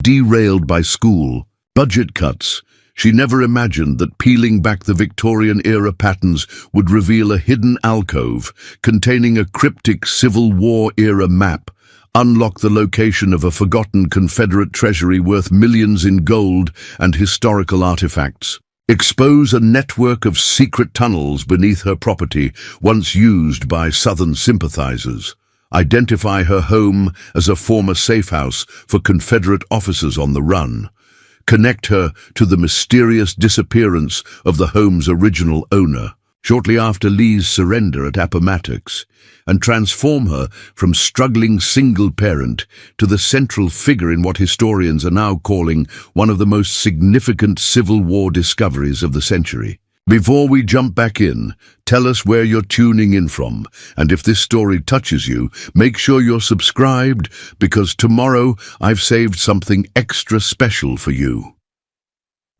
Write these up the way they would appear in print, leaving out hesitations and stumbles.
Derailed by school, budget cuts, she never imagined that peeling back the Victorian-era patterns would reveal a hidden alcove containing a cryptic Civil War-era map, unlock the location of a forgotten Confederate treasury worth millions in gold and historical artifacts, expose a network of secret tunnels beneath her property once used by Southern sympathizers, identify her home as a former safe house for Confederate officers on the run, connect her to the mysterious disappearance of the home's original owner shortly after Lee's surrender at Appomattox, and transform her from struggling single parent to the central figure in what historians are now calling one of the most significant Civil War discoveries of the century. Before we jump back in, tell us where you're tuning in from, and if this story touches you, make sure you're subscribed, because tomorrow I've saved something extra special for you.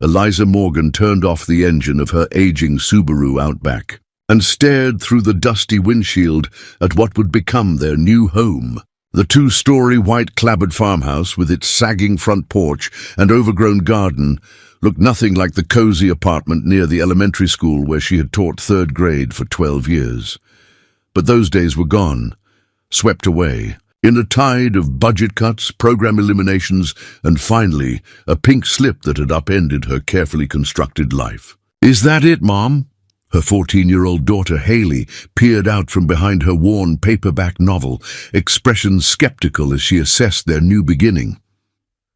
Eliza Morgan turned off the engine of her aging Subaru Outback and stared through the dusty windshield at what would become their new home. The two-story white-clabbered farmhouse with its sagging front porch and overgrown garden looked nothing like the cozy apartment near the elementary school where she had taught third grade for 12 years. But those days were gone, swept away, in a tide of budget cuts, program eliminations, and finally, a pink slip that had upended her carefully constructed life. "Is that it, Mom?" Her 14-year-old daughter Haley peered out from behind her worn paperback novel, expression skeptical as she assessed their new beginning.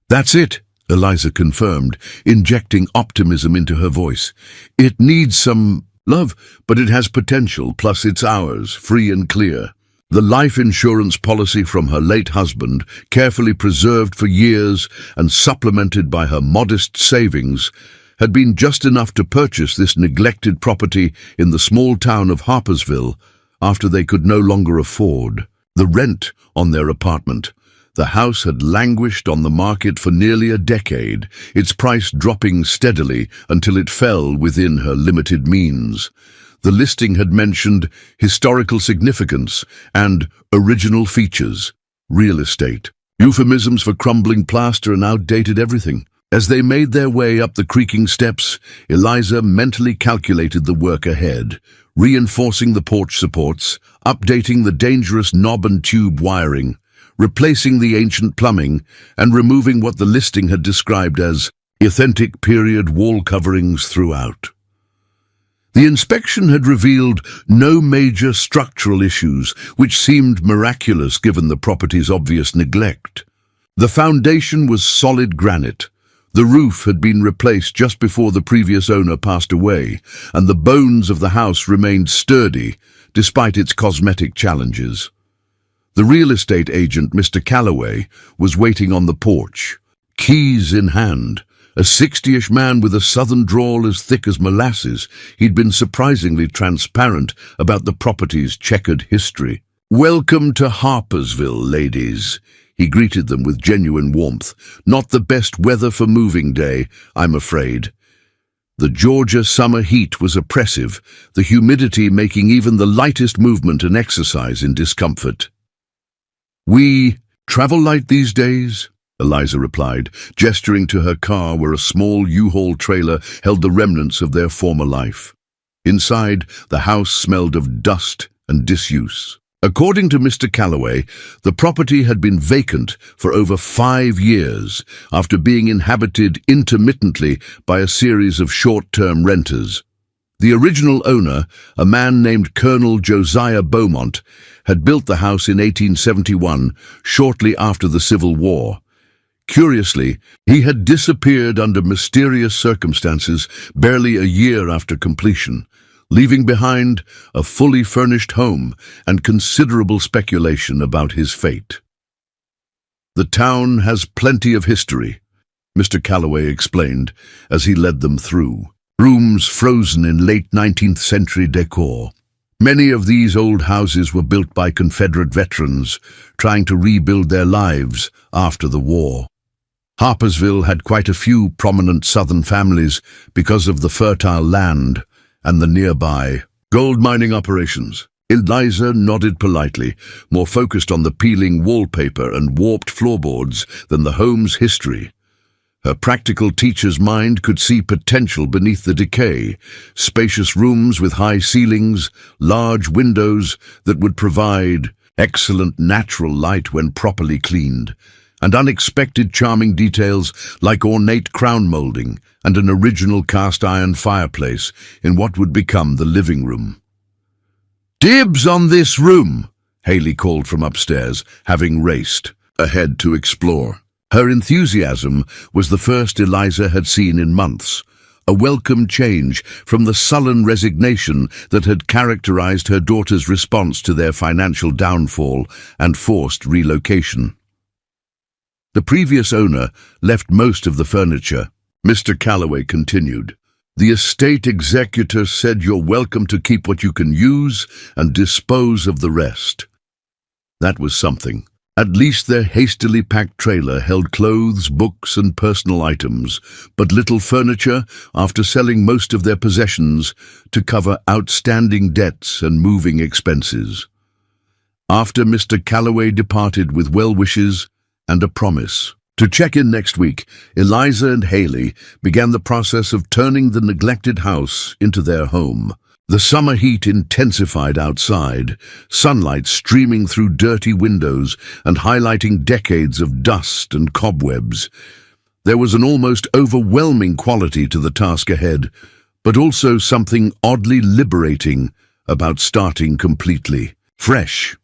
"That's it," Eliza confirmed, injecting optimism into her voice. "It needs some love, but it has potential, plus it's ours, free and clear." The life insurance policy from her late husband, carefully preserved for years and supplemented by her modest savings, had been just enough to purchase this neglected property in the small town of Harpersville after they could no longer afford the rent on their apartment. The house had languished on the market for nearly a decade, its price dropping steadily until it fell within her limited means. The listing had mentioned historical significance and original features, real estate, euphemisms for crumbling plaster and outdated everything. As they made their way up the creaking steps, Eliza mentally calculated the work ahead, reinforcing the porch supports, updating the dangerous knob and tube wiring, replacing the ancient plumbing, and removing what the listing had described as authentic period wall coverings throughout. The inspection had revealed no major structural issues, which seemed miraculous given the property's obvious neglect. The foundation was solid granite. The roof had been replaced just before the previous owner passed away, and the bones of the house remained sturdy despite its cosmetic challenges. The real estate agent, Mr. Calloway, was waiting on the porch, keys in hand. A 60-ish man with a southern drawl as thick as molasses, he'd been surprisingly transparent about the property's checkered history. "Welcome to Harpersville, ladies," he greeted them with genuine warmth. "Not the best weather for moving day, I'm afraid." The Georgia summer heat was oppressive, the humidity making even the lightest movement an exercise in discomfort. "We travel light these days," Eliza replied, gesturing to her car where a small U-Haul trailer held the remnants of their former life. Inside, the house smelled of dust and disuse. According to Mr. Calloway, the property had been vacant for over 5 years after being inhabited intermittently by a series of short-term renters. The original owner, a man named Colonel Josiah Beaumont, had built the house in 1871, shortly after the Civil War. Curiously, he had disappeared under mysterious circumstances barely a year after completion, leaving behind a fully furnished home and considerable speculation about his fate. "The town has plenty of history," Mr. Calloway explained as he led them through. Rooms frozen in late 19th century decor. Many of these old houses were built by Confederate veterans trying to rebuild their lives after the war. Harpersville had quite a few prominent Southern families because of the fertile land and the nearby gold mining operations. Eliza nodded politely, more focused on the peeling wallpaper and warped floorboards than the home's history. Her practical teacher's mind could see potential beneath the decay, spacious rooms with high ceilings, large windows that would provide excellent natural light when properly cleaned, and unexpected charming details like ornate crown molding and an original cast-iron fireplace in what would become the living room. "Dibs on this room," Haley called from upstairs, having raced ahead to explore. Her enthusiasm was the first Eliza had seen in months, a welcome change from the sullen resignation that had characterized her daughter's response to their financial downfall and forced relocation. The previous owner left most of the furniture. Mr. Calloway continued. "The estate executor said you're welcome to keep what you can use and dispose of the rest." That was something. At least their hastily packed trailer held clothes, books, and personal items, but little furniture after selling most of their possessions to cover outstanding debts and moving expenses. After Mr. Calloway departed with well wishes and a promise to check in next week, Eliza and Haley began the process of turning the neglected house into their home. The summer heat intensified outside, sunlight streaming through dirty windows and highlighting decades of dust and cobwebs. There was an almost overwhelming quality to the task ahead, but also something oddly liberating about starting completely fresh.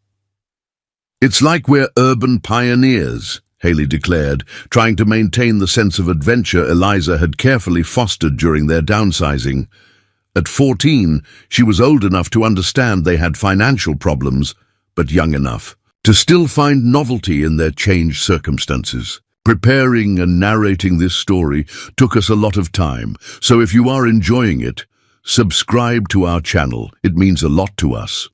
"It's like we're urban pioneers," Haley declared, trying to maintain the sense of adventure Eliza had carefully fostered during their downsizing. At 14, she was old enough to understand they had financial problems, but young enough to still find novelty in their changed circumstances. Preparing and narrating this story took us a lot of time, so if you are enjoying it, subscribe to our channel. It means a lot to us.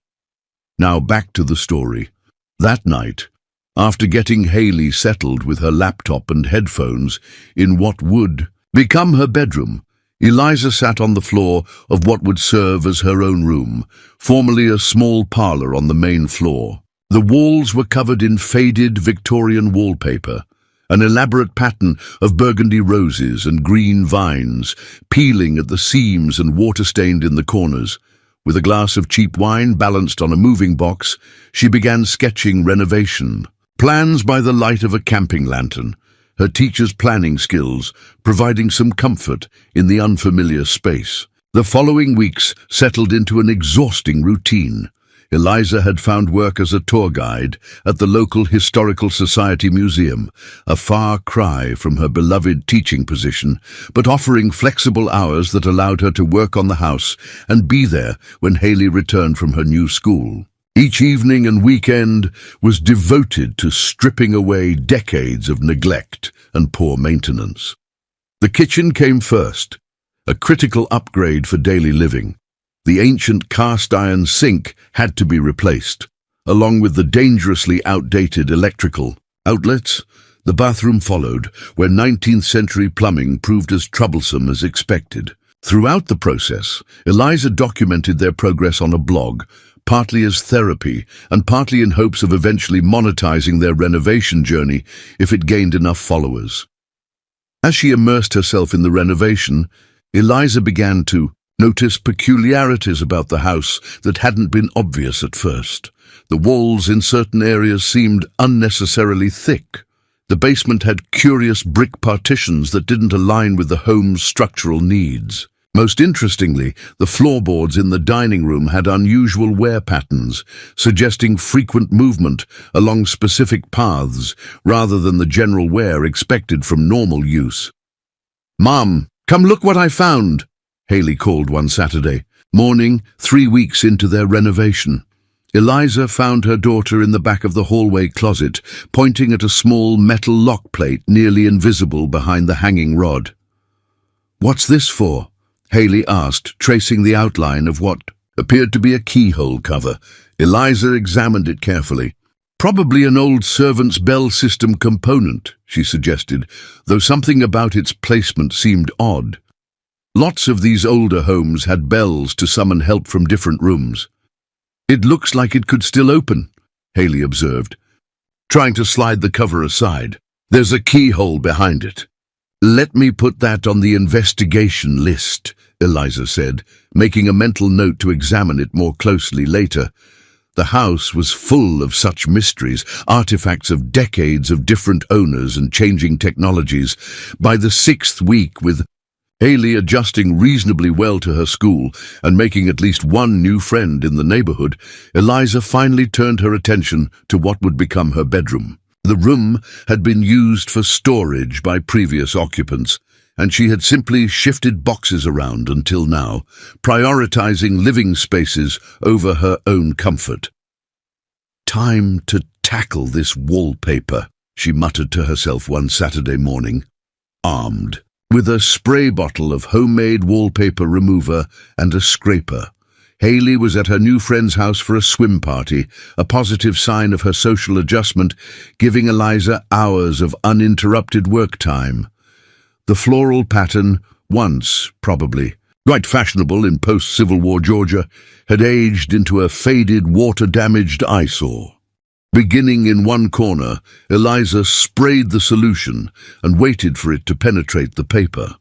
Now back to the story. That night, after getting Haley settled with her laptop and headphones in what would become her bedroom, Eliza sat on the floor of what would serve as her own room, formerly a small parlor on the main floor. The walls were covered in faded Victorian wallpaper, an elaborate pattern of burgundy roses and green vines, peeling at the seams and water-stained in the corners. With a glass of cheap wine balanced on a moving box, she began sketching renovation plans by the light of a camping lantern, her teacher's planning skills providing some comfort in the unfamiliar space. The following weeks settled into an exhausting routine. Eliza had found work as a tour guide at the local Historical Society Museum, a far cry from her beloved teaching position, but offering flexible hours that allowed her to work on the house and be there when Haley returned from her new school. Each evening and weekend was devoted to stripping away decades of neglect and poor maintenance. The kitchen came first, a critical upgrade for daily living. The ancient cast-iron sink had to be replaced, along with the dangerously outdated electrical outlets. The bathroom followed, where 19th century plumbing proved as troublesome as expected. Throughout the process, Eliza documented their progress on a blog, partly as therapy and partly in hopes of eventually monetizing their renovation journey if it gained enough followers. As she immersed herself in the renovation, Eliza began to notice peculiarities about the house that hadn't been obvious at first. The walls in certain areas seemed unnecessarily thick. The basement had curious brick partitions that didn't align with the home's structural needs. Most interestingly, the floorboards in the dining room had unusual wear patterns, suggesting frequent movement along specific paths rather than the general wear expected from normal use. "Mom, come look what I found," Haley called one Saturday morning, 3 weeks into their renovation. Eliza found her daughter in the back of the hallway closet, pointing at a small metal lock plate nearly invisible behind the hanging rod. "What's this for?" Haley asked, tracing the outline of what appeared to be a keyhole cover. Eliza examined it carefully. "Probably an old servant's bell system component," she suggested, though something about its placement seemed odd. Lots of these older homes had bells to summon help from different rooms. "It looks like it could still open," Haley observed, trying to slide the cover aside. "There's a keyhole behind it." "Let me put that on the investigation list," Eliza said, making a mental note to examine it more closely later. The house was full of such mysteries, artifacts of decades of different owners and changing technologies. By the 6th week, with Haley adjusting reasonably well to her school and making at least one new friend in the neighborhood, Eliza finally turned her attention to what would become her bedroom. The room had been used for storage by previous occupants, and she had simply shifted boxes around until now, prioritizing living spaces over her own comfort. "Time to tackle this wallpaper," she muttered to herself one Saturday morning. Armed with a spray bottle of homemade wallpaper remover and a scraper, Haley was at her new friend's house for a swim party, a positive sign of her social adjustment, giving Eliza hours of uninterrupted work time. The floral pattern, once, probably, quite fashionable in post-Civil War Georgia, had aged into a faded, water-damaged eyesore. Beginning in one corner, Eliza sprayed the solution and waited for it to penetrate the paper.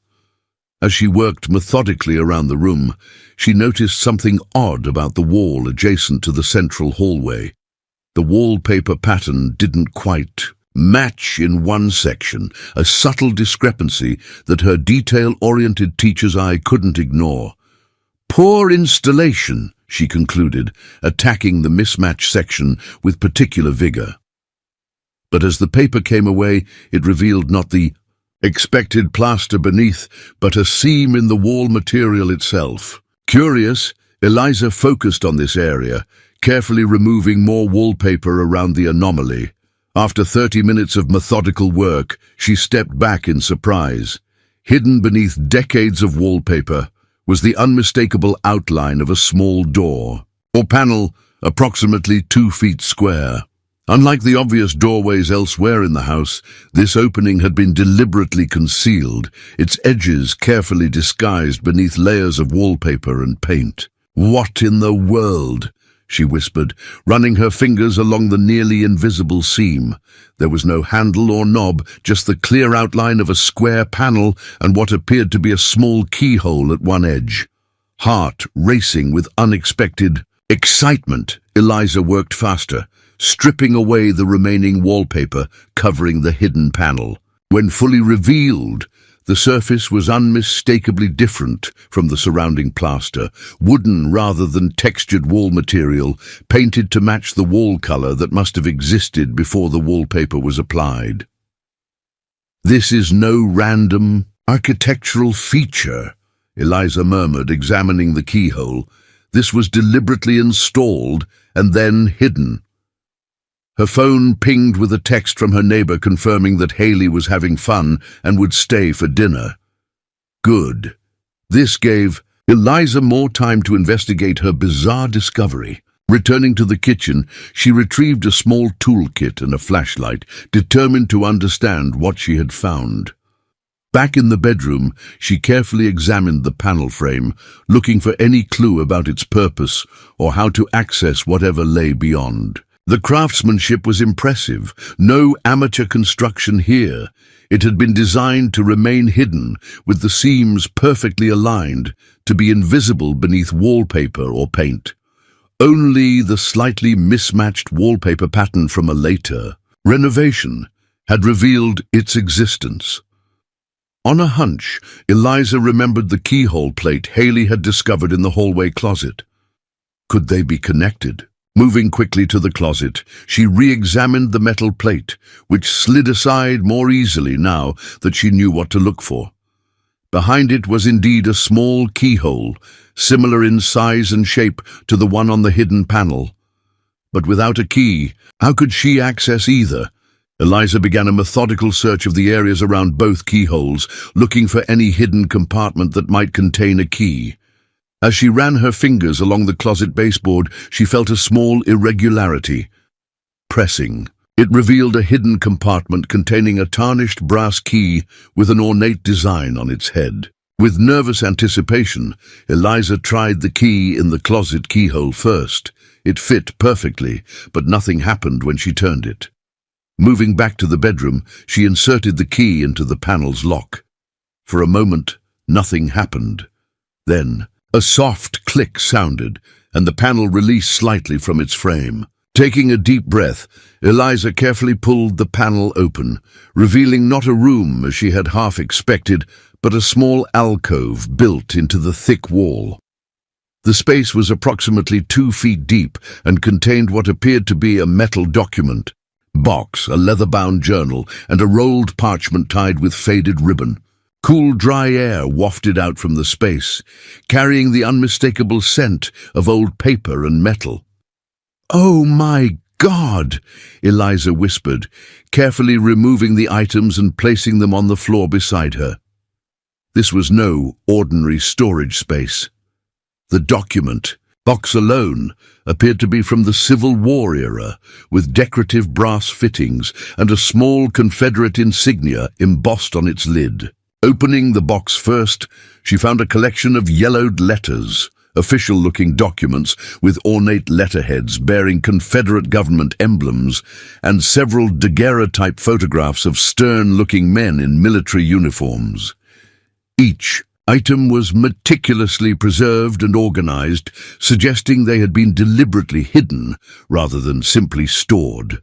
As she worked methodically around the room, she noticed something odd about the wall adjacent to the central hallway. The wallpaper pattern didn't quite match in one section, a subtle discrepancy that her detail-oriented teacher's eye couldn't ignore. "Poor installation," she concluded, attacking the mismatched section with particular vigor. But as the paper came away, it revealed not the expected plaster beneath, but a seam in the wall material itself. Curious, Eliza focused on this area, carefully removing more wallpaper around the anomaly. After 30 minutes of methodical work, she stepped back in surprise. Hidden beneath decades of wallpaper was the unmistakable outline of a small door, or panel approximately 2 feet square. Unlike the obvious doorways elsewhere in the house, this opening had been deliberately concealed, its edges carefully disguised beneath layers of wallpaper and paint. "What in the world?" she whispered, running her fingers along the nearly invisible seam. There was no handle or knob, just the clear outline of a square panel and what appeared to be a small keyhole at one edge. Heart racing with unexpected excitement, Eliza worked faster, stripping away the remaining wallpaper covering the hidden panel. When fully revealed, the surface was unmistakably different from the surrounding plaster, wooden rather than textured wall material, painted to match the wall color that must have existed before the wallpaper was applied. "This is no random architectural feature," Eliza murmured, examining the keyhole. "This was deliberately installed and then hidden." Her phone pinged with a text from her neighbor confirming that Haley was having fun and would stay for dinner. Good. This gave Eliza more time to investigate her bizarre discovery. Returning to the kitchen, she retrieved a small toolkit and a flashlight, determined to understand what she had found. Back in the bedroom, she carefully examined the panel frame, looking for any clue about its purpose or how to access whatever lay beyond. The craftsmanship was impressive. No amateur construction here. It had been designed to remain hidden, with the seams perfectly aligned, to be invisible beneath wallpaper or paint. Only the slightly mismatched wallpaper pattern from a later renovation had revealed its existence. On a hunch, Eliza remembered the keyhole plate Haley had discovered in the hallway closet. Could they be connected? Moving quickly to the closet, she re-examined the metal plate, which slid aside more easily now that she knew what to look for. Behind it was indeed a small keyhole, similar in size and shape to the one on the hidden panel. But without a key, how could she access either? Eliza began a methodical search of the areas around both keyholes, looking for any hidden compartment that might contain a key. As she ran her fingers along the closet baseboard, she felt a small irregularity. Pressing, it revealed a hidden compartment containing a tarnished brass key with an ornate design on its head. With nervous anticipation, Eliza tried the key in the closet keyhole first. It fit perfectly, but nothing happened when she turned it. Moving back to the bedroom, she inserted the key into the panel's lock. For a moment, nothing happened. Then, a soft click sounded, and the panel released slightly from its frame. Taking a deep breath, Eliza carefully pulled the panel open, revealing not a room as she had half expected, but a small alcove built into the thick wall. The space was approximately 2 feet deep and contained what appeared to be a metal document, box, a leather-bound journal, and a rolled parchment tied with faded ribbon. Cool, dry air wafted out from the space, carrying the unmistakable scent of old paper and metal. "Oh my God!" Eliza whispered, carefully removing the items and placing them on the floor beside her. This was no ordinary storage space. The document, box alone, appeared to be from the Civil War era, with decorative brass fittings and a small Confederate insignia embossed on its lid. Opening the box first, she found a collection of yellowed letters, official-looking documents with ornate letterheads bearing Confederate government emblems, and several daguerreotype photographs of stern-looking men in military uniforms. Each item was meticulously preserved and organized, suggesting they had been deliberately hidden rather than simply stored.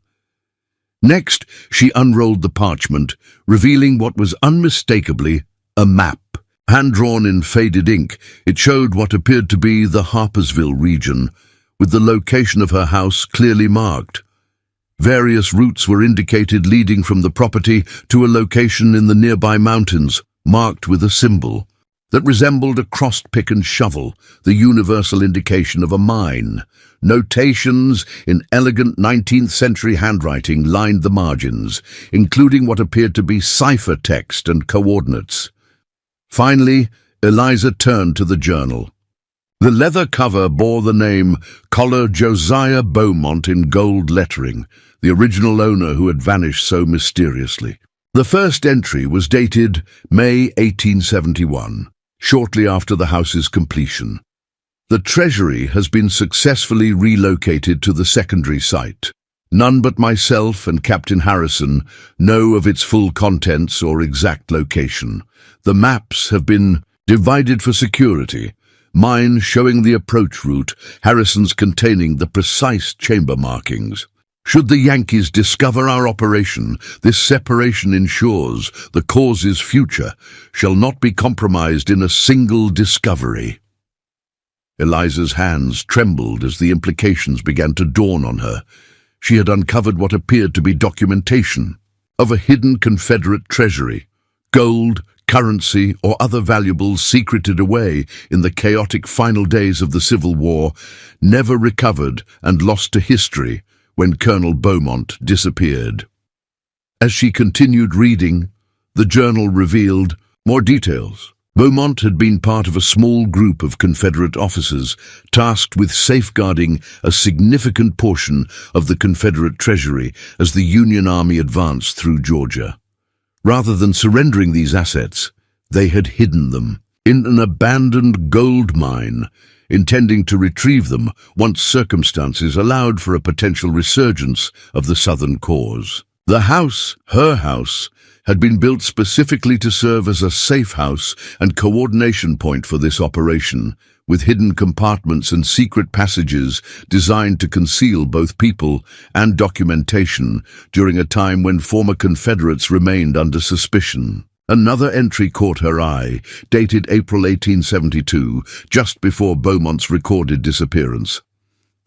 Next, she unrolled the parchment, revealing what was unmistakably a map. Hand-drawn in faded ink, it showed what appeared to be the Harpersville region, with the location of her house clearly marked. Various routes were indicated leading from the property to a location in the nearby mountains, marked with a symbol that resembled a crossed pick and shovel, the universal indication of a mine. Notations in elegant 19th century handwriting lined the margins, including what appeared to be cipher text and coordinates. Finally, Eliza turned to the journal. The leather cover bore the name Collar Josiah Beaumont in gold lettering, the original owner who had vanished so mysteriously. The first entry was dated May 1871, shortly after the house's completion. The treasury has been successfully relocated to the secondary site. None but myself and Captain Harrison know of its full contents or exact location. The maps have been divided for security, mine showing the approach route, Harrison's containing the precise chamber markings. Should the Yankees discover our operation, this separation ensures the cause's future shall not be compromised in a single discovery. Eliza's hands trembled as the implications began to dawn on her. She had uncovered what appeared to be documentation of a hidden Confederate treasury, gold, currency, or other valuables secreted away in the chaotic final days of the Civil War, never recovered and lost to history when Colonel Beaumont disappeared. As she continued reading, the journal revealed more details. Beaumont had been part of a small group of Confederate officers tasked with safeguarding a significant portion of the Confederate treasury as the Union Army advanced through Georgia. Rather than surrendering these assets, they had hidden them in an abandoned gold mine, intending to retrieve them once circumstances allowed for a potential resurgence of the Southern cause. The house, her house, had been built specifically to serve as a safe house and coordination point for this operation, with hidden compartments and secret passages designed to conceal both people and documentation during a time when former Confederates remained under suspicion. Another entry caught her eye, dated April 1872, just before Beaumont's recorded disappearance.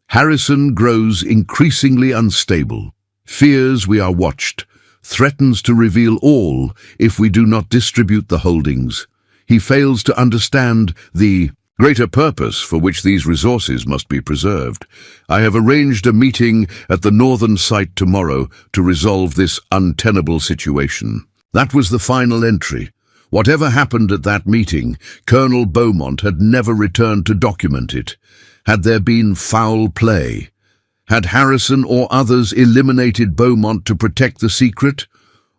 Harrison grows increasingly unstable. Fears we are watched. Threatens to reveal all if we do not distribute the holdings. He fails to understand the greater purpose for which these resources must be preserved. I have arranged a meeting at the northern site tomorrow to resolve this untenable situation. That was the final entry. Whatever happened at that meeting, Colonel Beaumont had never returned to document it. Had there been foul play? Had Harrison or others eliminated Beaumont to protect the secret?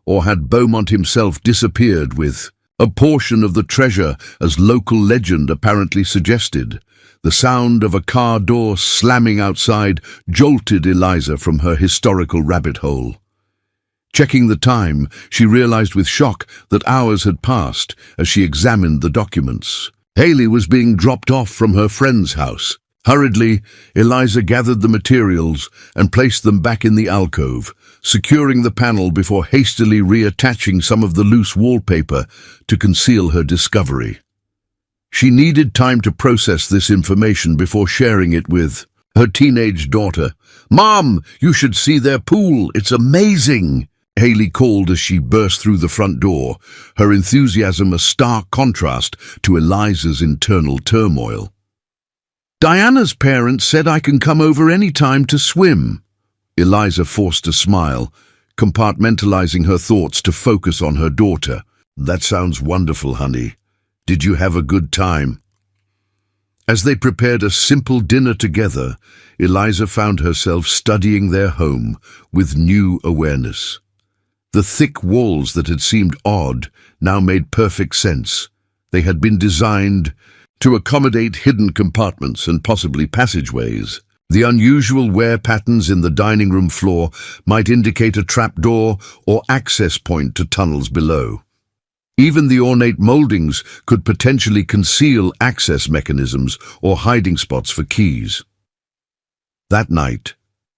Or had Beaumont himself disappeared with a portion of the treasure, as local legend apparently suggested? The sound of a car door slamming outside jolted Eliza from her historical rabbit hole. Checking the time, she realized with shock that hours had passed as she examined the documents. Haley was being dropped off from her friend's house. Hurriedly, Eliza gathered the materials and placed them back in the alcove, securing the panel before hastily reattaching some of the loose wallpaper to conceal her discovery. She needed time to process this information before sharing it with her teenage daughter. "Mom, you should see their pool. It's amazing!" Haley called as she burst through the front door, her enthusiasm a stark contrast to Eliza's internal turmoil. "Diana's parents said I can come over any time to swim." Eliza forced a smile, compartmentalizing her thoughts to focus on her daughter. "That sounds wonderful, honey. Did you have a good time?" As they prepared a simple dinner together, Eliza found herself studying their home with new awareness. The thick walls that had seemed odd now made perfect sense. They had been designed to accommodate hidden compartments and possibly passageways. The unusual wear patterns in the dining room floor might indicate a trapdoor or access point to tunnels below. Even the ornate moldings could potentially conceal access mechanisms or hiding spots for keys. That night,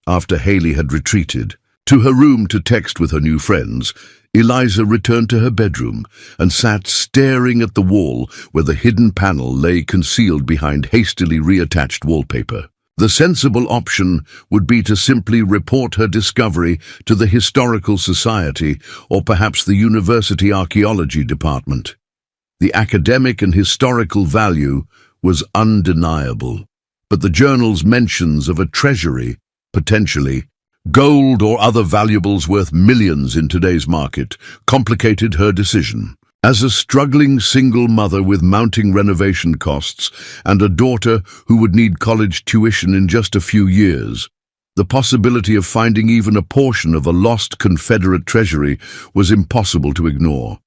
after Haley had retreated to her room to text with her new friends, Eliza returned to her bedroom and sat staring at the wall where the hidden panel lay concealed behind hastily reattached wallpaper. The sensible option would be to simply report her discovery to the Historical Society or perhaps the University Archaeology Department. The academic and historical value was undeniable, but the journal's mentions of a treasury, potentially gold or other valuables worth millions in today's market, complicated her decision. As a struggling single mother with mounting renovation costs and a daughter who would need college tuition in just a few years, the possibility of finding even a portion of a lost Confederate treasury was impossible to ignore.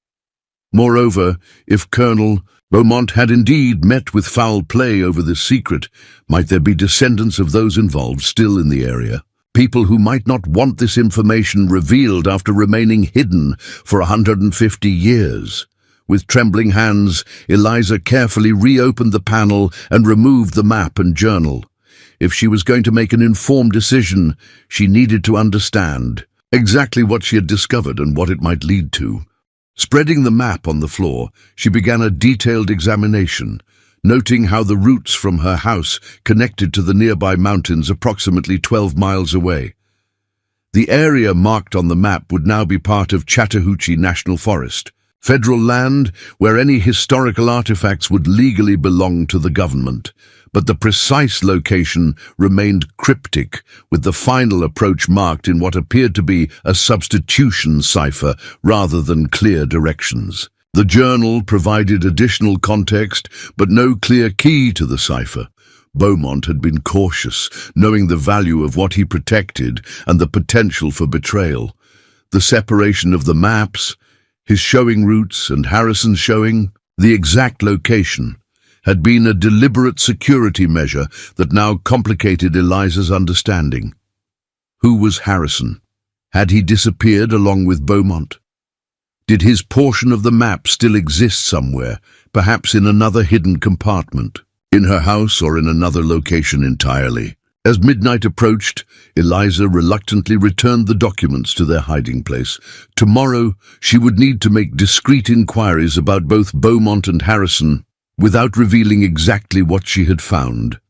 Moreover, if Colonel Beaumont had indeed met with foul play over this secret, might there be descendants of those involved still in the area? People who might not want this information revealed after remaining hidden for 150 years. With trembling hands, Eliza carefully reopened the panel and removed the map and journal. If she was going to make an informed decision, she needed to understand exactly what she had discovered and what it might lead to. Spreading the map on the floor, she began a detailed examination, noting how the routes from her house connected to the nearby mountains approximately 12 miles away. The area marked on the map would now be part of Chattahoochee National Forest, federal land where any historical artifacts would legally belong to the government, but the precise location remained cryptic, with the final approach marked in what appeared to be a substitution cipher rather than clear directions. The journal provided additional context, but no clear key to the cipher. Beaumont had been cautious, knowing the value of what he protected and the potential for betrayal. The separation of the maps, his showing routes and Harrison's showing the exact location, had been a deliberate security measure that now complicated Eliza's understanding. Who was Harrison? Had he disappeared along with Beaumont? Did his portion of the map still exist somewhere, perhaps in another hidden compartment, in her house or in another location entirely? As midnight approached, Eliza reluctantly returned the documents to their hiding place. Tomorrow, she would need to make discreet inquiries about both Beaumont and Harrison without revealing exactly what she had found.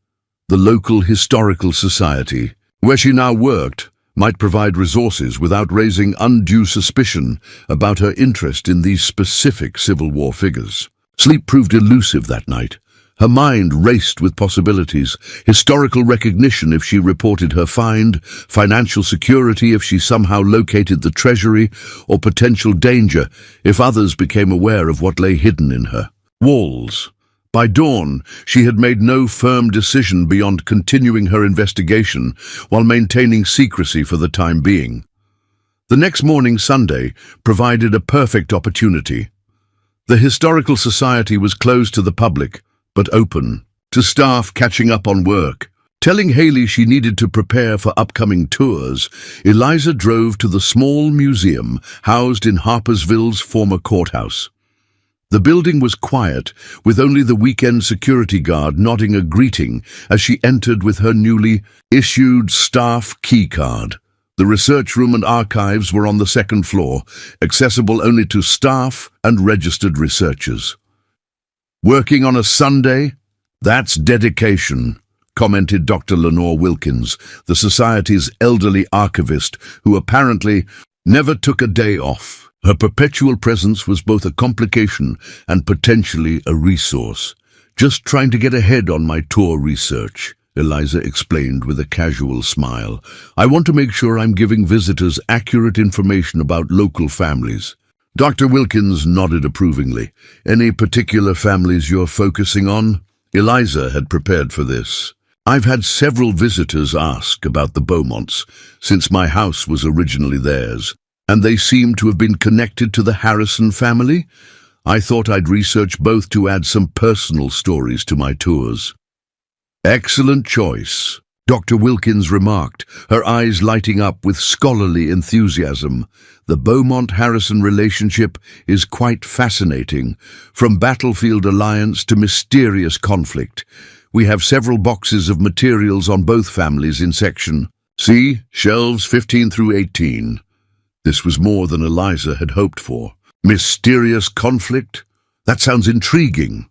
The local historical society, where she now worked, might provide resources without raising undue suspicion about her interest in these specific Civil War figures. Sleep proved elusive that night. Her mind raced with possibilities: historical recognition if she reported her find, financial security if she somehow located the treasury, or potential danger if others became aware of what lay hidden in her walls. By dawn, she had made no firm decision beyond continuing her investigation while maintaining secrecy for the time being. The next morning, Sunday, provided a perfect opportunity. The Historical Society was closed to the public, but open to staff catching up on work. Telling Haley she needed to prepare for upcoming tours, Eliza drove to the small museum housed in Harpersville's former courthouse. The building was quiet, with only the weekend security guard nodding a greeting as she entered with her newly issued staff key card. The research room and archives were on the second floor, accessible only to staff and registered researchers. "Working on a Sunday? That's dedication," commented Dr. Lenore Wilkins, the Society's elderly archivist, who apparently never took a day off. Her perpetual presence was both a complication and potentially a resource. "Just trying to get ahead on my tour research," Eliza explained with a casual smile. "I want to make sure I'm giving visitors accurate information about local families." Dr. Wilkins nodded approvingly. "Any particular families you're focusing on?" Eliza had prepared for this. "I've had several visitors ask about the Beaumonts, since my house was originally theirs, and they seem to have been connected to the Harrison family. I thought I'd research both to add some personal stories to my tours." "Excellent choice," Dr. Wilkins remarked, her eyes lighting up with scholarly enthusiasm. "The Beaumont-Harrison relationship is quite fascinating, from battlefield alliance to mysterious conflict. We have several boxes of materials on both families in section C, shelves 15 through 18. This was more than Eliza had hoped for. Mysterious conflict? That sounds intriguing.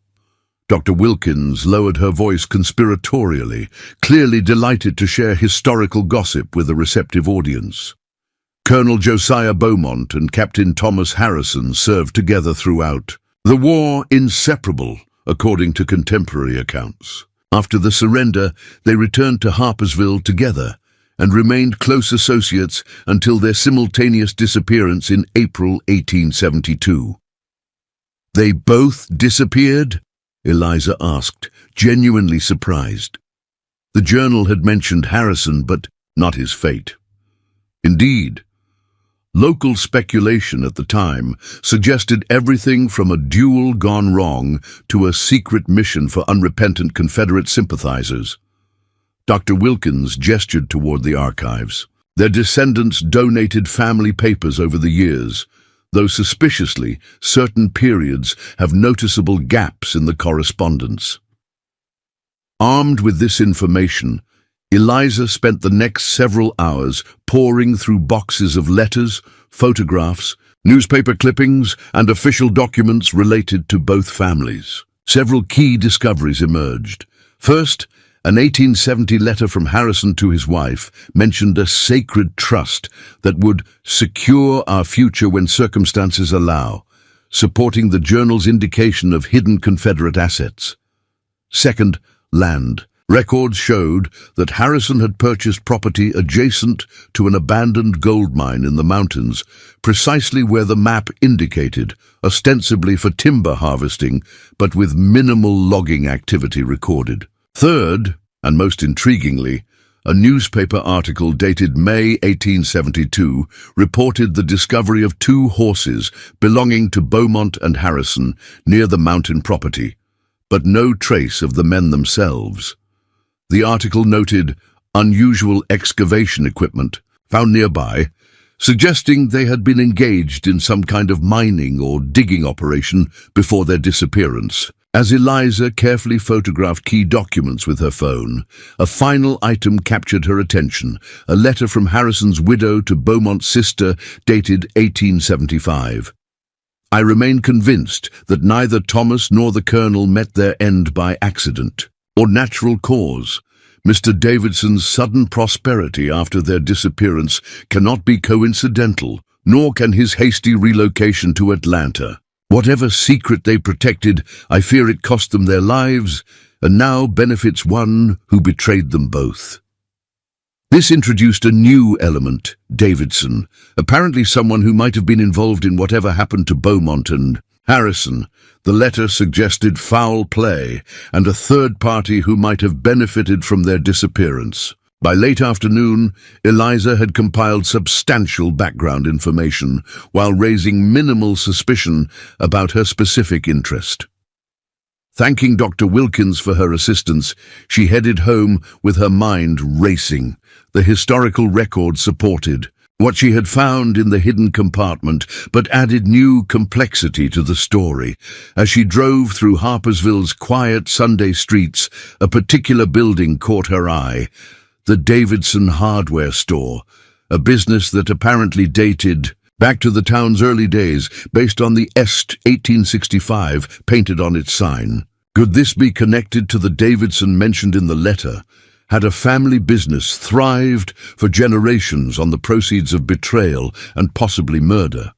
Dr. Wilkins lowered her voice conspiratorially, clearly delighted to share historical gossip with a receptive audience. Colonel Josiah Beaumont and Captain Thomas Harrison served together throughout the war, inseparable, according to contemporary accounts. After the surrender, they returned to Harpersville together and remained close associates until their simultaneous disappearance in April 1872. "They both disappeared?" Eliza asked, genuinely surprised. The journal had mentioned Harrison, but not his fate. Indeed, local speculation at the time suggested everything from a duel gone wrong to a secret mission for unrepentant Confederate sympathizers. Dr. Wilkins gestured toward the archives. Their descendants donated family papers over the years, though suspiciously, certain periods have noticeable gaps in the correspondence. Armed with this information, Eliza spent the next several hours poring through boxes of letters, photographs, newspaper clippings, and official documents related to both families. Several key discoveries emerged. First, an 1870 letter from Harrison to his wife mentioned a sacred trust that would secure our future when circumstances allow, supporting the journal's indication of hidden Confederate assets. Second, land. Records showed that Harrison had purchased property adjacent to an abandoned gold mine in the mountains, precisely where the map indicated, ostensibly for timber harvesting, but with minimal logging activity recorded. Third, and most intriguingly, a newspaper article dated May 1872 reported the discovery of 2 horses belonging to Beaumont and Harrison near the mountain property, but no trace of the men themselves. The article noted unusual excavation equipment found nearby, suggesting they had been engaged in some kind of mining or digging operation before their disappearance. As Eliza carefully photographed key documents with her phone, a final item captured her attention, a letter from Harrison's widow to Beaumont's sister dated 1875. "I remain convinced that neither Thomas nor the Colonel met their end by accident or natural cause. Mr. Davidson's sudden prosperity after their disappearance cannot be coincidental, nor can his hasty relocation to Atlanta. Whatever secret they protected, I fear it cost them their lives, and now benefits one who betrayed them both." This introduced a new element, Davidson, apparently someone who might have been involved in whatever happened to Beaumont and Harrison. The letter suggested foul play and a third party who might have benefited from their disappearance. By late afternoon, Eliza had compiled substantial background information while raising minimal suspicion about her specific interest. Thanking Dr. Wilkins for her assistance, she headed home with her mind racing. The historical record supported what she had found in the hidden compartment, but added new complexity to the story. As she drove through Harpersville's quiet Sunday streets, a particular building caught her eye: the Davidson hardware store, a business that apparently dated back to the town's early days, based on the Est 1865 painted on its sign. Could this be connected to the Davidson mentioned in the letter? Had a family business thrived for generations on the proceeds of betrayal and possibly murder?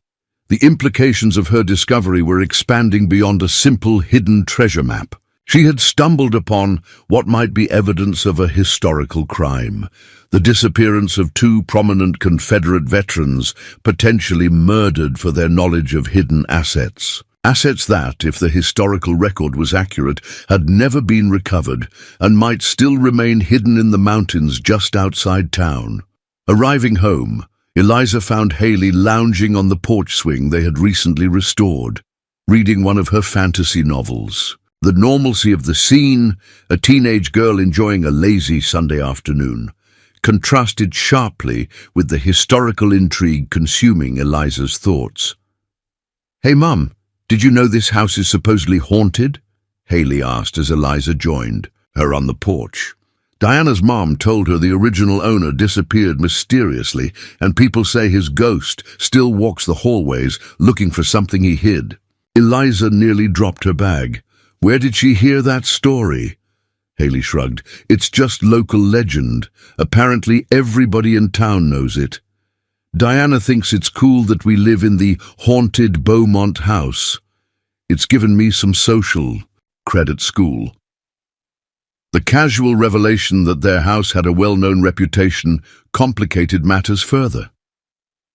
The implications of her discovery were expanding beyond a simple hidden treasure map. She had stumbled upon what might be evidence of a historical crime: the disappearance of two prominent Confederate veterans, potentially murdered for their knowledge of hidden assets. Assets that, if the historical record was accurate, had never been recovered and might still remain hidden in the mountains just outside town. Arriving home, Eliza found Haley lounging on the porch swing they had recently restored, reading one of her fantasy novels. The normalcy of the scene, a teenage girl enjoying a lazy Sunday afternoon, contrasted sharply with the historical intrigue consuming Eliza's thoughts. "Hey, Mum, did you know this house is supposedly haunted?" Haley asked as Eliza joined her on the porch. Diana's mom told her the original owner disappeared mysteriously, and people say his ghost still walks the hallways looking for something he hid. Eliza nearly dropped her bag. Where did she hear that story? Haley shrugged. It's just local legend. Apparently everybody in town knows it. Diana thinks it's cool that we live in the haunted Beaumont house. It's given me some social credit at school. The casual revelation that their house had a well-known reputation complicated matters further.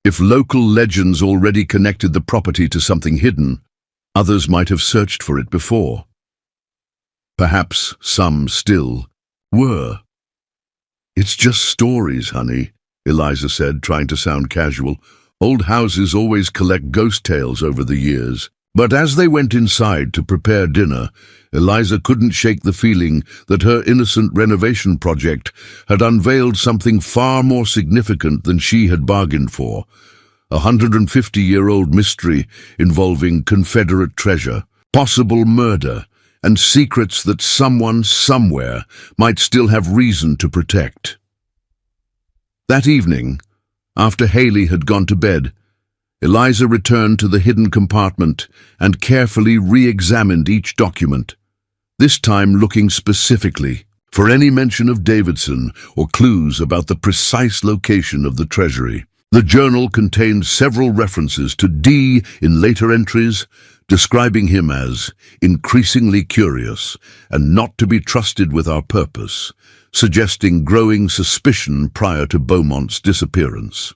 If local legends already connected the property to something hidden, others might have searched for it before. Perhaps some still were. "It's just stories, honey," Eliza said, trying to sound casual. "Old houses always collect ghost tales over the years." But as they went inside to prepare dinner, Eliza couldn't shake the feeling that her innocent renovation project had unveiled something far more significant than she had bargained for. A 150-year-old mystery involving Confederate treasure, possible murder, and secrets that someone somewhere might still have reason to protect. That evening, after Haley had gone to bed, Eliza returned to the hidden compartment and carefully re-examined each document, this time looking specifically for any mention of Davidson or clues about the precise location of the treasury. The journal contained several references to D in later entries, describing him as increasingly curious and not to be trusted with our purpose, suggesting growing suspicion prior to Beaumont's disappearance.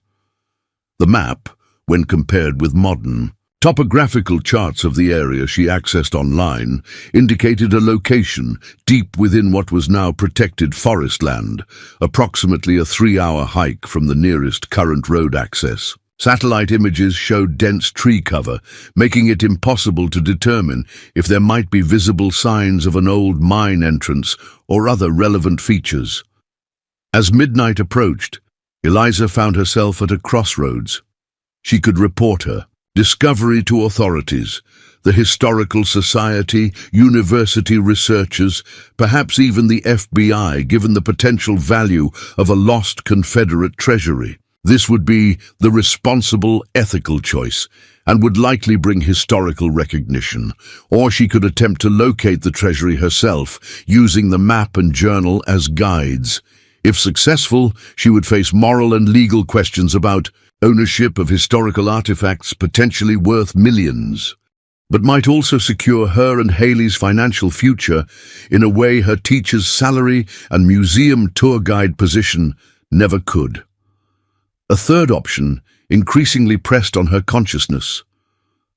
The map, when compared with modern topographical charts of the area she accessed online, indicated a location deep within what was now protected forest land, approximately a 3-hour hike from the nearest current road access. Satellite images showed dense tree cover, making it impossible to determine if there might be visible signs of an old mine entrance or other relevant features. As midnight approached, Eliza found herself at a crossroads. She could report her discovery to authorities, the Historical Society, university researchers, perhaps even the FBI, given the potential value of a lost Confederate treasury. This would be the responsible, ethical choice, and would likely bring historical recognition. Or she could attempt to locate the treasury herself, using the map and journal as guides. If successful, she would face moral and legal questions about ownership of historical artifacts potentially worth millions, but might also secure her and Haley's financial future in a way her teacher's salary and museum tour guide position never could. A third option increasingly pressed on her consciousness: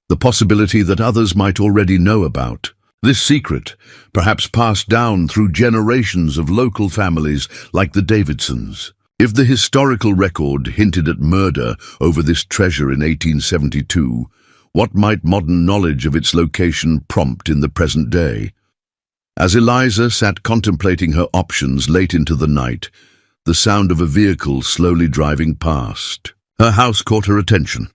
the possibility that others might already know about. This secret, perhaps passed down through generations of local families like the Davidsons. If the historical record hinted at murder over this treasure in 1872, what might modern knowledge of its location prompt in the present day? As Eliza sat contemplating her options late into the night, the sound of a vehicle slowly driving past. Her house caught her attention.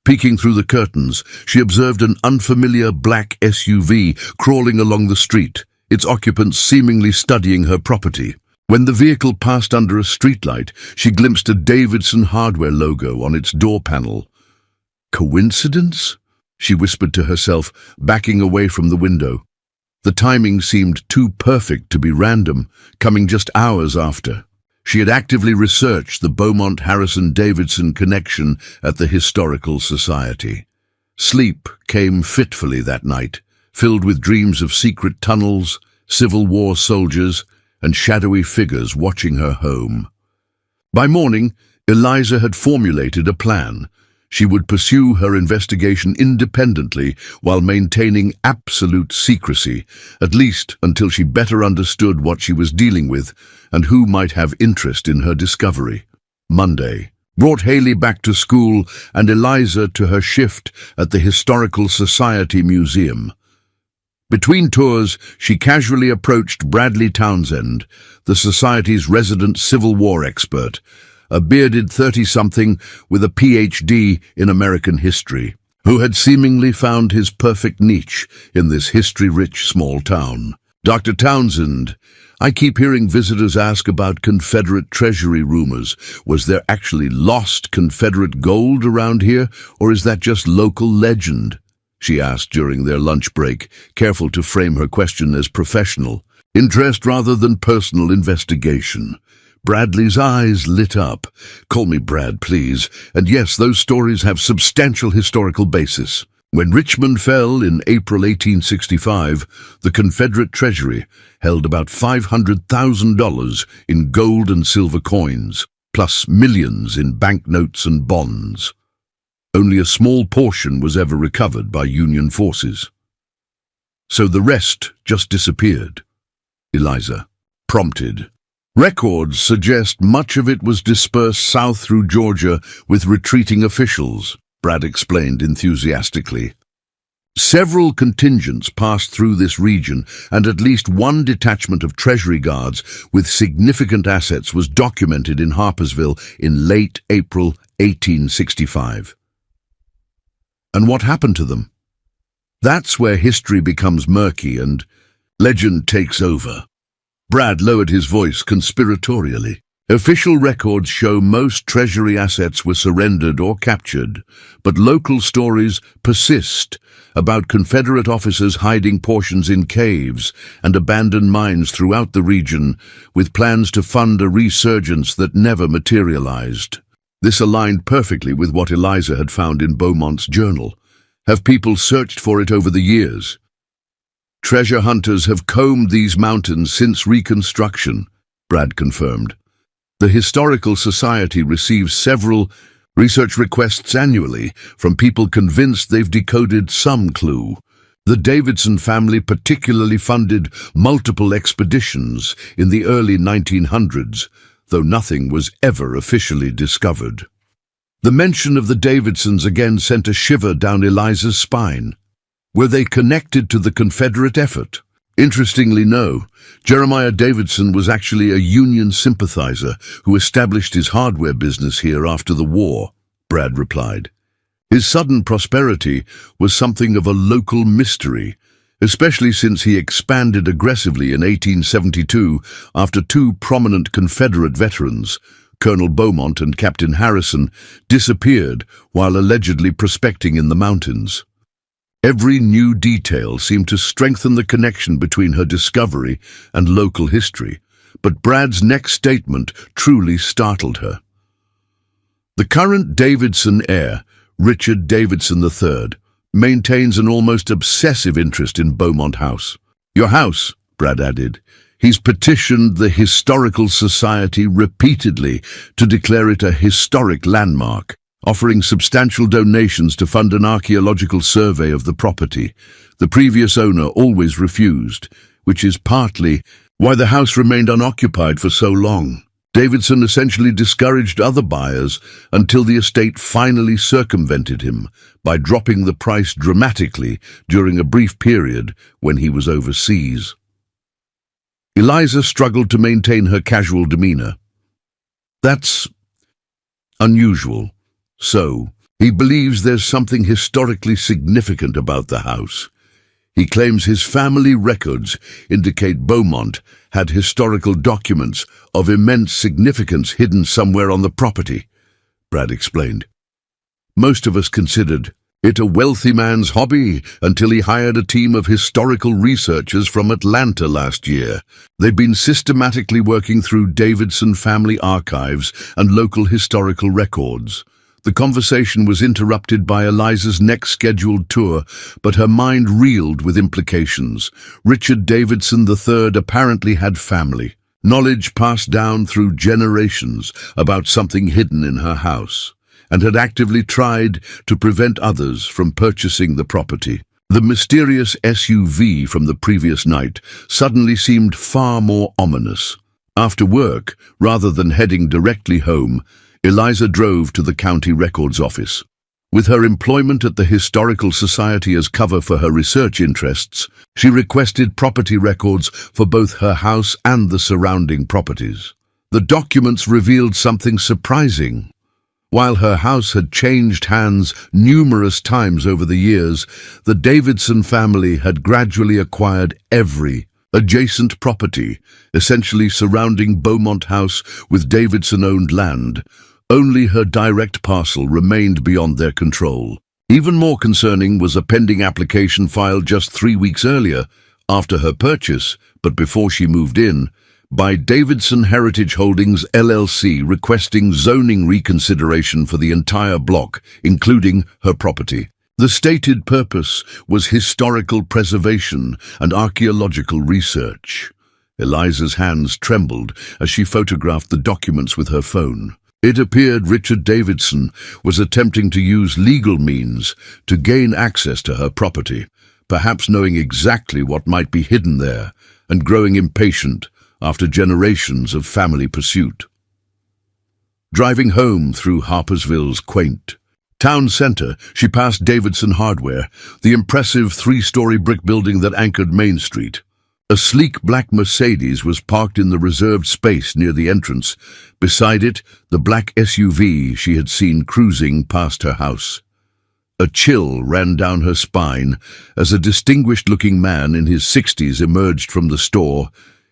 Peeking through the curtains, she observed an unfamiliar black SUV crawling along the street, its occupants seemingly studying her property. When the vehicle passed under a streetlight, she glimpsed a Davidson hardware logo on its door panel. Coincidence? She whispered to herself, backing away from the window. The timing seemed too perfect to be random, coming just hours after. She had actively researched the Beaumont-Harrison-Davidson connection at the Historical Society. Sleep came fitfully that night, filled with dreams of secret tunnels, Civil War soldiers, and shadowy figures watching her home. By morning, Eliza had formulated a plan. She would pursue her investigation independently while maintaining absolute secrecy, at least until she better understood what she was dealing with and who might have interest in her discovery. Monday brought Haley back to school and Eliza to her shift at the Historical Society Museum. Between tours, she casually approached Bradley Townsend, the Society's resident Civil War expert, a bearded 30-something with a PhD in American history, who had seemingly found his perfect niche in this history-rich small town. "Dr. Townsend, I keep hearing visitors ask about Confederate treasury rumors. Was there actually lost Confederate gold around here, or is that just local legend?" she asked during their lunch break, careful to frame her question as professional. Interest rather than personal investigation. Bradley's eyes lit up. "Call me Brad, please. And yes, those stories have substantial historical basis. When Richmond fell in April 1865, the Confederate treasury held about $500,000 in gold and silver coins, plus millions in banknotes and bonds. Only a small portion was ever recovered by Union forces. So the rest just disappeared," Eliza prompted. "Records suggest much of it was dispersed south through Georgia with retreating officials," Brad explained enthusiastically. "Several contingents passed through this region, and at least one detachment of Treasury Guards with significant assets was documented in Harpersville in late April 1865. And what happened to them? That's where history becomes murky and legend takes over." Brad lowered his voice conspiratorially. "Official records show most Treasury assets were surrendered or captured, but local stories persist about Confederate officers hiding portions in caves and abandoned mines throughout the region, with plans to fund a resurgence that never materialized." This aligned perfectly with what Eliza had found in Beaumont's journal. Have people searched for it over the years? "Treasure hunters have combed these mountains since Reconstruction," Brad confirmed. "The Historical Society receives several research requests annually from people convinced they've decoded some clue. The Davidson family particularly funded multiple expeditions in the early 1900s, though nothing was ever officially discovered." The mention of the Davidsons again sent a shiver down Eliza's spine. Were they connected to the Confederate effort? Interestingly, no. Jeremiah Davidson was actually a Union sympathizer who established his hardware business here after the war, Brad replied. His sudden prosperity was something of a local mystery, especially since he expanded aggressively in 1872 after two prominent Confederate veterans, Colonel Beaumont and Captain Harrison, disappeared while allegedly prospecting in the mountains. Every new detail seemed to strengthen the connection between her discovery and local history, but Brad's next statement truly startled her. The current Davidson heir, Richard Davidson III, maintains an almost obsessive interest in Beaumont House. "Your house," Brad added. "He's petitioned the Historical Society repeatedly to declare it a historic landmark, offering substantial donations to fund an archaeological survey of the property. The previous owner always refused, which is partly why the house remained unoccupied for so long. Davidson essentially discouraged other buyers until the estate finally circumvented him by dropping the price dramatically during a brief period when he was overseas." Eliza struggled to maintain her casual demeanor. That's unusual. So, he believes there's something historically significant about the house. He claims his family records indicate Beaumont had historical documents of immense significance hidden somewhere on the property, Brad explained. Most of us considered it a wealthy man's hobby until he hired a team of historical researchers from Atlanta last year. They've been systematically working through Davidson family archives and local historical records. The conversation was interrupted by Eliza's next scheduled tour, but her mind reeled with implications. Richard Davidson III apparently had family, knowledge passed down through generations about something hidden in her house, and had actively tried to prevent others from purchasing the property. The mysterious SUV from the previous night suddenly seemed far more ominous. After work, rather than heading directly home, Eliza drove to the county records office. With her employment at the Historical Society as cover for her research interests, she requested property records for both her house and the surrounding properties. The documents revealed something surprising. While her house had changed hands numerous times over the years, the Davidson family had gradually acquired every adjacent property, essentially surrounding Beaumont House with Davidson-owned land. Only her direct parcel remained beyond their control. Even more concerning was a pending application filed just 3 weeks earlier, after her purchase, but before she moved in, by Davidson Heritage Holdings LLC requesting zoning reconsideration for the entire block, including her property. The stated purpose was historical preservation and archaeological research. Eliza's hands trembled as she photographed the documents with her phone. It appeared Richard Davidson was attempting to use legal means to gain access to her property, perhaps knowing exactly what might be hidden there and growing impatient after generations of family pursuit. Driving home through Harpersville's quaint town center, she passed Davidson Hardware, the impressive 3-story brick building that anchored Main Street. A sleek black Mercedes was parked in the reserved space near the entrance. Beside it, the black SUV she had seen cruising past her house. A chill ran down her spine as a distinguished-looking man in his 60s emerged from the store,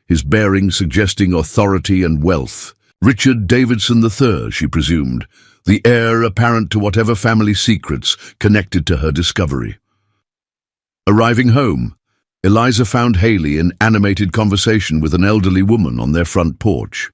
his bearing suggesting authority and wealth. Richard Davidson III, she presumed, the heir apparent to whatever family secrets connected to her discovery. Arriving home, Eliza found Haley in animated conversation with an elderly woman on their front porch.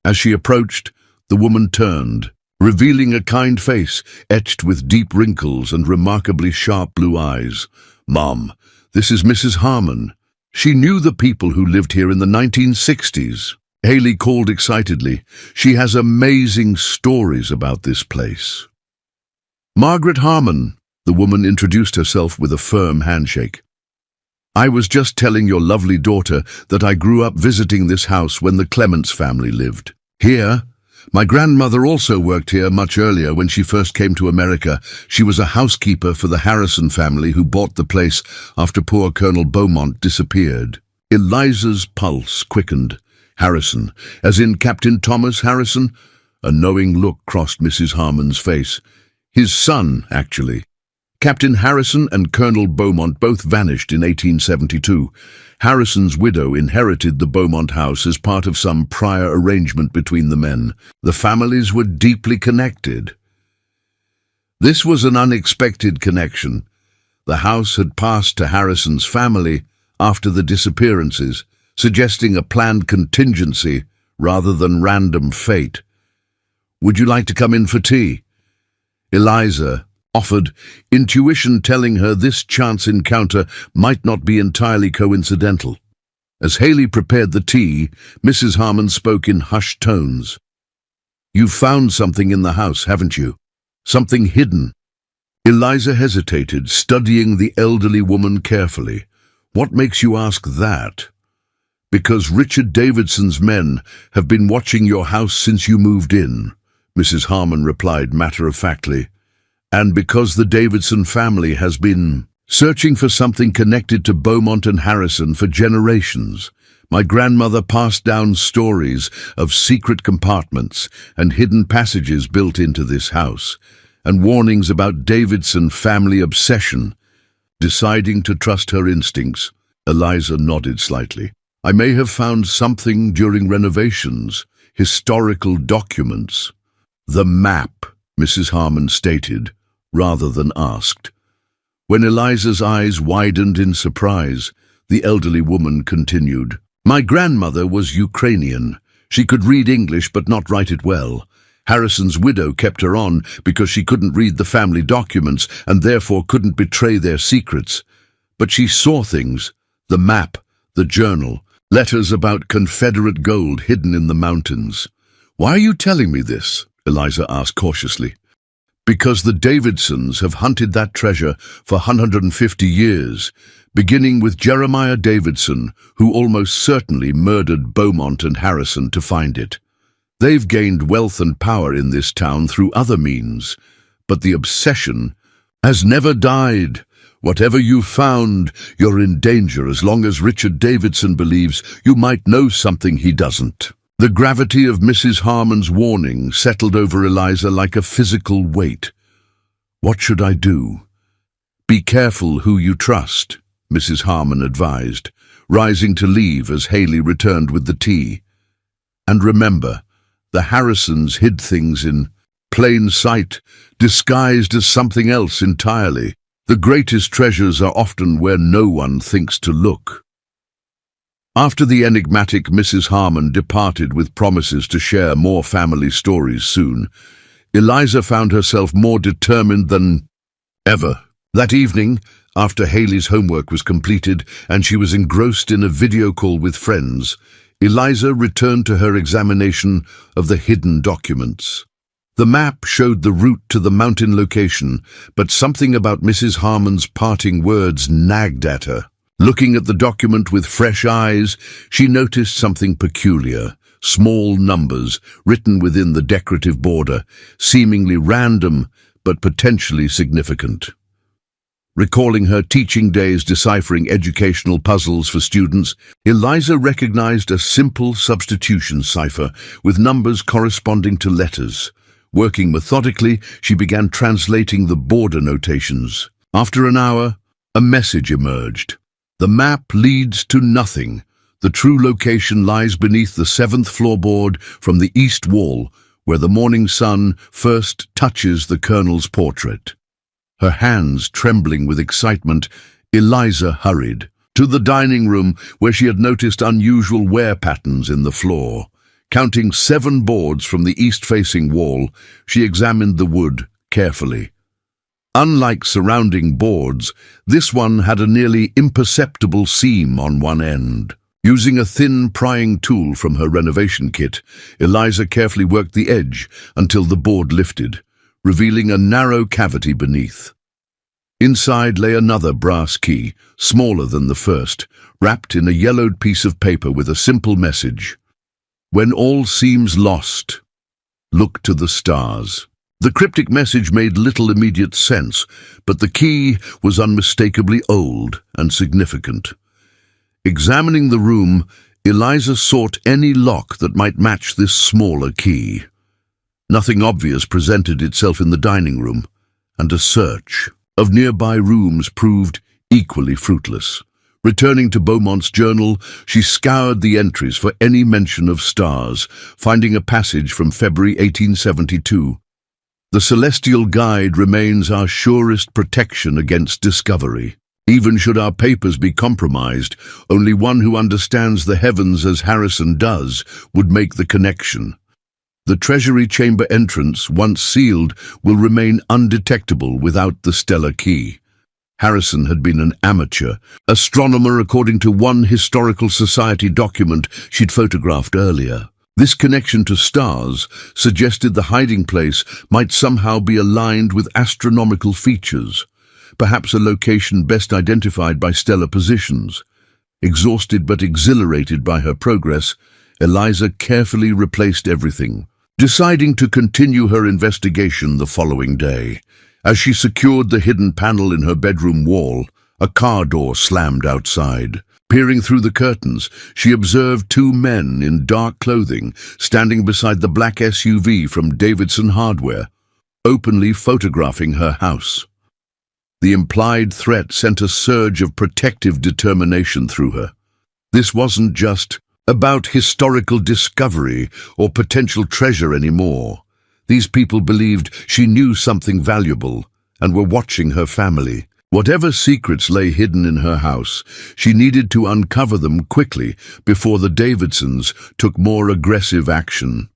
As she approached, the woman turned, revealing a kind face etched with deep wrinkles and remarkably sharp blue eyes. "Mom, this is Mrs. Harmon." She knew the people who lived here in the 1960s. Haley called excitedly. "She has amazing stories about this place." "Margaret Harmon," the woman introduced herself with a firm handshake. "I was just telling your lovely daughter that I grew up visiting this house when the Clements family lived here. My grandmother also worked here much earlier when she first came to America. She was a housekeeper for the Harrison family who bought the place after poor Colonel Beaumont disappeared." Eliza's pulse quickened. "Harrison, as in Captain Thomas Harrison?" A knowing look crossed Mrs. Harmon's face. "His son, actually. Captain Harrison and Colonel Beaumont both vanished in 1872. Harrison's widow inherited the Beaumont house as part of some prior arrangement between the men. The families were deeply connected." This was an unexpected connection. The house had passed to Harrison's family after the disappearances, suggesting a planned contingency rather than random fate. "Would you like to come in for tea?" Eliza offered, intuition telling her this chance encounter might not be entirely coincidental. As Haley prepared the tea, Mrs. Harmon spoke in hushed tones. "You've found something in the house, haven't you? Something hidden." Eliza hesitated, studying the elderly woman carefully. "What makes you ask that?" "Because Richard Davidson's men have been watching your house since you moved in," Mrs. Harmon replied matter-of-factly. "And because the Davidson family has been searching for something connected to Beaumont and Harrison for generations. My grandmother passed down stories of secret compartments and hidden passages built into this house, and warnings about Davidson family obsession. Deciding to trust her instincts, Eliza nodded slightly. I may have found something during renovations, historical documents. The map, Mrs. Harmon stated, rather than asked. When Eliza's eyes widened in surprise, the elderly woman continued. My grandmother was Ukrainian. She could read English but not write it well. Harrison's widow kept her on because she couldn't read the family documents and therefore couldn't betray their secrets. But she saw things, the map, the journal, letters about Confederate gold hidden in the mountains. Why are you telling me this? Eliza asked cautiously. Because the Davidsons have hunted that treasure for 150 years, beginning with Jeremiah Davidson, who almost certainly murdered Beaumont and Harrison to find it. They've gained wealth and power in this town through other means, but the obsession has never died. Whatever you found, you're in danger as long as Richard Davidson believes you might know something he doesn't. The gravity of Mrs. Harmon's warning settled over Eliza like a physical weight. What should I do? Be careful who you trust, Mrs. Harmon advised, rising to leave as Haley returned with the tea. And remember, the Harrisons hid things in plain sight, disguised as something else entirely. The greatest treasures are often where no one thinks to look. After the enigmatic Mrs. Harmon departed with promises to share more family stories soon, Eliza found herself more determined than ever. That evening, after Haley's homework was completed and she was engrossed in a video call with friends, Eliza returned to her examination of the hidden documents. The map showed the route to the mountain location, but something about Mrs. Harmon's parting words nagged at her. Looking at the document with fresh eyes, she noticed something peculiar. Small numbers written within the decorative border, seemingly random but potentially significant. Recalling her teaching days deciphering educational puzzles for students, Eliza recognized a simple substitution cipher with numbers corresponding to letters. Working methodically, she began translating the border notations. After an hour, a message emerged. The map leads to nothing. The true location lies beneath the 7th floorboard from the east wall, where the morning sun first touches the colonel's portrait. Her hands trembling with excitement, Eliza hurried to the dining room where she had noticed unusual wear patterns in the floor. Counting 7 boards from the east-facing wall, she examined the wood carefully. Unlike surrounding boards, this one had a nearly imperceptible seam on one end. Using a thin prying tool from her renovation kit, Eliza carefully worked the edge until the board lifted, revealing a narrow cavity beneath. Inside lay another brass key, smaller than the first, wrapped in a yellowed piece of paper with a simple message. When all seems lost, look to the stars. The cryptic message made little immediate sense, but the key was unmistakably old and significant. Examining the room, Eliza sought any lock that might match this smaller key. Nothing obvious presented itself in the dining room, and a search of nearby rooms proved equally fruitless. Returning to Beaumont's journal, she scoured the entries for any mention of stars, finding a passage from February 1872. The celestial guide remains our surest protection against discovery. Even should our papers be compromised, only one who understands the heavens as Harrison does would make the connection. The Treasury Chamber entrance, once sealed, will remain undetectable without the stellar key. Harrison had been an amateur astronomer according to one historical society document she'd photographed earlier. This connection to stars suggested the hiding place might somehow be aligned with astronomical features, perhaps a location best identified by stellar positions. Exhausted but exhilarated by her progress, Eliza carefully replaced everything, deciding to continue her investigation the following day. As she secured the hidden panel in her bedroom wall, a car door slammed outside. Peering through the curtains, she observed two men in dark clothing standing beside the black SUV from Davidson Hardware, openly photographing her house. The implied threat sent a surge of protective determination through her. This wasn't just about historical discovery or potential treasure anymore. These people believed she knew something valuable and were watching her family. Whatever secrets lay hidden in her house, she needed to uncover them quickly before the Davidsons took more aggressive action.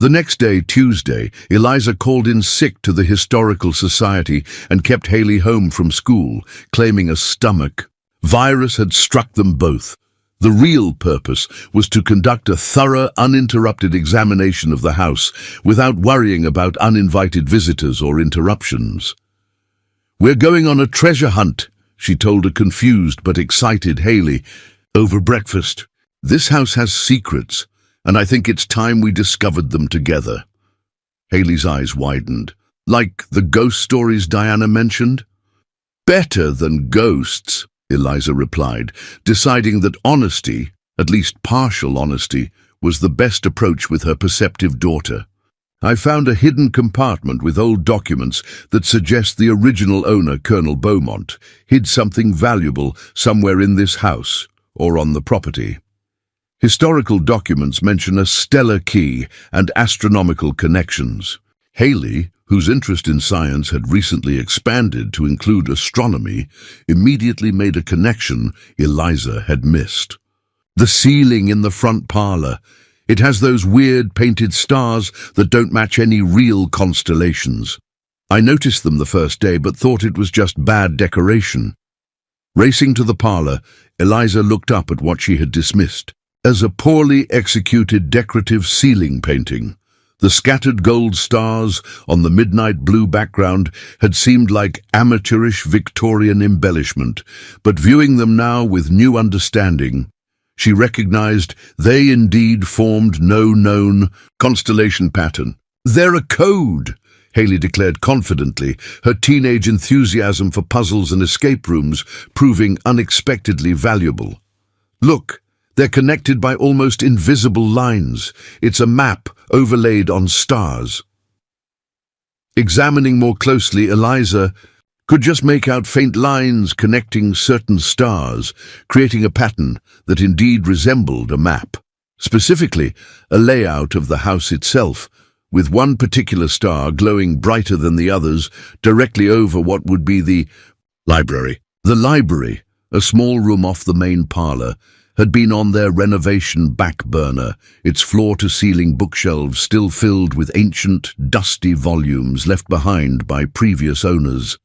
The next day, Tuesday, Eliza called in sick to the Historical Society and kept Haley home from school, claiming a stomach virus had struck them both. The real purpose was to conduct a thorough, uninterrupted examination of the house without worrying about uninvited visitors or interruptions. "We're going on a treasure hunt," she told a confused but excited Haley over breakfast. "This house has secrets, and I think it's time we discovered them together." Haley's eyes widened. "Like the ghost stories Diana mentioned?" "Better than ghosts," Eliza replied, deciding that honesty, at least partial honesty, was the best approach with her perceptive daughter. "I found a hidden compartment with old documents that suggest the original owner, Colonel Beaumont, hid something valuable somewhere in this house or on the property." Historical documents mention a stellar key and astronomical connections. Haley, whose interest in science had recently expanded to include astronomy, immediately made a connection Eliza had missed. "The ceiling in the front parlor. It has those weird painted stars that don't match any real constellations. I noticed them the first day but thought it was just bad decoration." Racing to the parlor, Eliza looked up at what she had dismissed as a poorly executed decorative ceiling painting. The scattered gold stars on the midnight blue background had seemed like amateurish Victorian embellishment, but viewing them now with new understanding, she recognized they indeed formed no known constellation pattern. "They're a code," Haley declared confidently, her teenage enthusiasm for puzzles and escape rooms proving unexpectedly valuable. "Look, they're connected by almost invisible lines. It's a map overlaid on stars." Examining more closely, Eliza could just make out faint lines connecting certain stars, creating a pattern that indeed resembled a map. Specifically, a layout of the house itself, with one particular star glowing brighter than the others directly over what would be the library. The library, a small room off the main parlor, had been on their renovation back burner, its floor-to-ceiling bookshelves still filled with ancient, dusty volumes left behind by previous owners.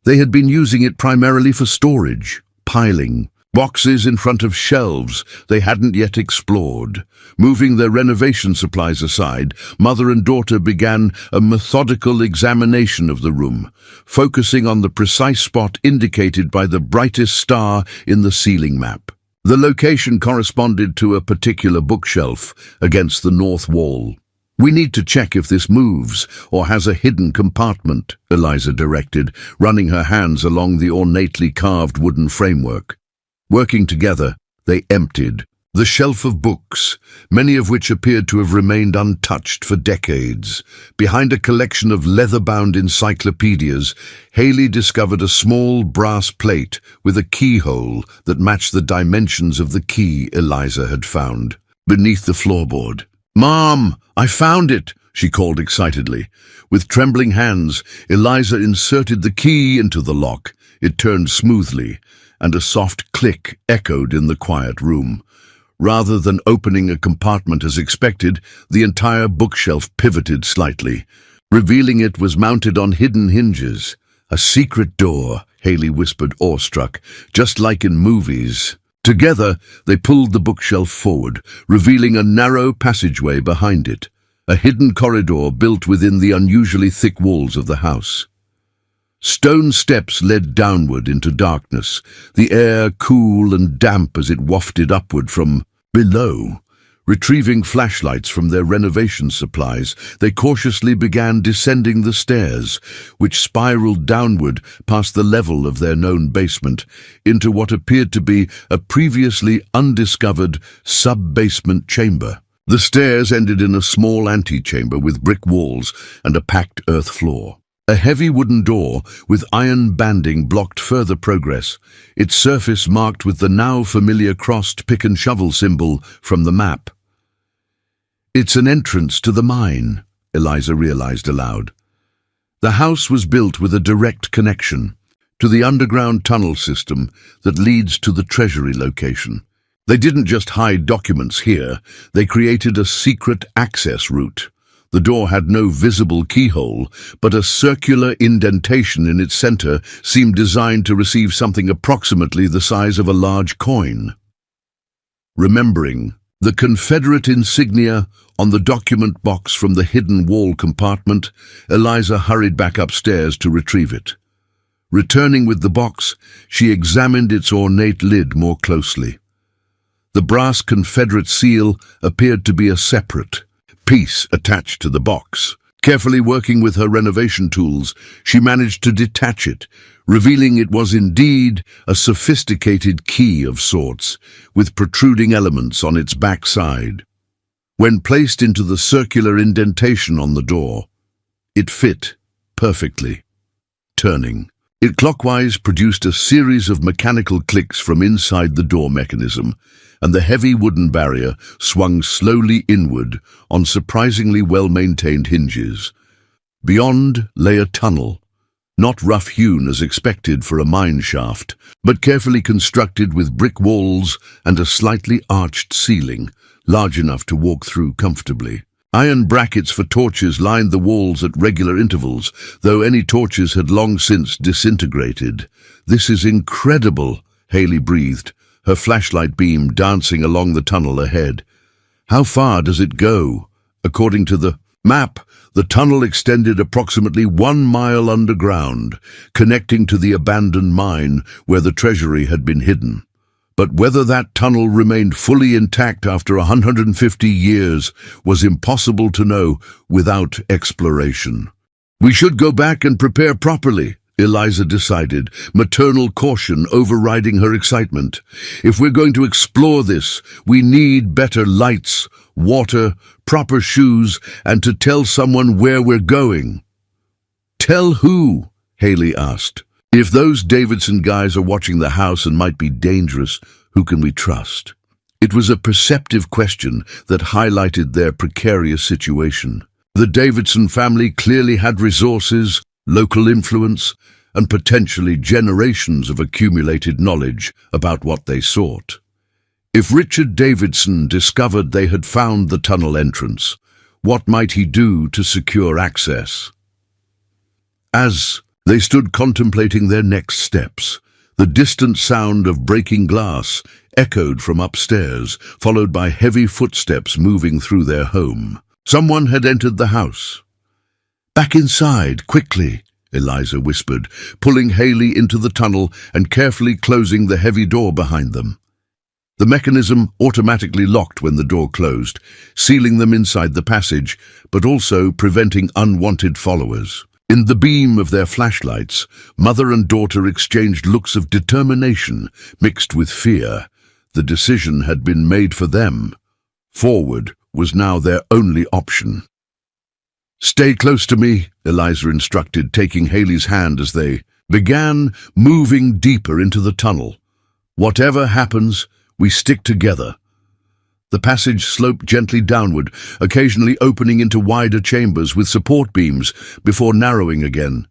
They had been using it primarily for storage, piling boxes in front of shelves they hadn't yet explored. Moving their renovation supplies aside, mother and daughter began a methodical examination of the room, focusing on the precise spot indicated by the brightest star in the ceiling map. The location corresponded to a particular bookshelf against the north wall. "We need to check if this moves or has a hidden compartment," Eliza directed, running her hands along the ornately carved wooden framework. Working together, they emptied the shelf of books, many of which appeared to have remained untouched for decades. Behind a collection of leather-bound encyclopedias, Haley discovered a small brass plate with a keyhole that matched the dimensions of the key Eliza had found beneath the floorboard. "Mom, I found it!" she called excitedly. With trembling hands, Eliza inserted the key into the lock. It turned smoothly, and a soft click echoed in the quiet room. Rather than opening a compartment as expected, the entire bookshelf pivoted slightly. Revealing it was mounted on hidden hinges. "A secret door," Haley whispered, awestruck, "just like in movies." Together, they pulled the bookshelf forward, revealing a narrow passageway behind it, a hidden corridor built within the unusually thick walls of the house. Stone steps led downward into darkness, the air cool and damp as it wafted upward from below. Retrieving flashlights from their renovation supplies, they cautiously began descending the stairs, which spiraled downward past the level of their known basement, into what appeared to be a previously undiscovered sub-basement chamber. The stairs ended in a small antechamber with brick walls and a packed earth floor. A heavy wooden door with iron banding blocked further progress, its surface marked with the now familiar crossed pick-and-shovel symbol from the map. "It's an entrance to the mine," Eliza realized aloud. The house was built with a direct connection to the underground tunnel system that leads to the treasury location. They didn't just hide documents here, they created a secret access route. The door had no visible keyhole, but a circular indentation in its center seemed designed to receive something approximately the size of a large coin. Remembering the Confederate insignia on the document box from the hidden wall compartment, Eliza hurried back upstairs to retrieve it. Returning with the box, she examined its ornate lid more closely. The brass Confederate seal appeared to be a separate piece attached to the box. Carefully working with her renovation tools, she managed to detach it, revealing it was indeed a sophisticated key of sorts, with protruding elements on its backside. When placed into the circular indentation on the door, it fit perfectly. Turning it clockwise produced a series of mechanical clicks from inside the door mechanism, and the heavy wooden barrier swung slowly inward on surprisingly well-maintained hinges. Beyond lay a tunnel, not rough-hewn as expected for a mine shaft, but carefully constructed with brick walls and a slightly arched ceiling, large enough to walk through comfortably. Iron brackets for torches lined the walls at regular intervals, though any torches had long since disintegrated. "This is incredible," Haley breathed, her flashlight beam dancing along the tunnel ahead. "How far does it go?" According to the map, the tunnel extended approximately 1 mile underground, connecting to the abandoned mine where the treasury had been hidden. But whether that tunnel remained fully intact after 150 years was impossible to know without exploration. "We should go back and prepare properly," Eliza decided, maternal caution overriding her excitement. "If we're going to explore this, we need better lights, water, proper shoes, and to tell someone where we're going." "Tell who?" Haley asked. "If those Davidson guys are watching the house and might be dangerous, who can we trust?" It was a perceptive question that highlighted their precarious situation. The Davidson family clearly had resources, local influence, and potentially generations of accumulated knowledge about what they sought. If Richard Davidson discovered they had found the tunnel entrance, what might he do to secure access? As they stood contemplating their next steps, the distant sound of breaking glass echoed from upstairs, followed by heavy footsteps moving through their home. Someone had entered the house. "Back inside, quickly," Eliza whispered, pulling Haley into the tunnel and carefully closing the heavy door behind them. The mechanism automatically locked when the door closed, sealing them inside the passage, but also preventing unwanted followers. In the beam of their flashlights, mother and daughter exchanged looks of determination mixed with fear. The decision had been made for them. Forward was now their only option. "Stay close to me," Eliza instructed, taking Haley's hand as they began moving deeper into the tunnel. "Whatever happens, we stick together." The passage sloped gently downward, occasionally opening into wider chambers with support beams before narrowing again.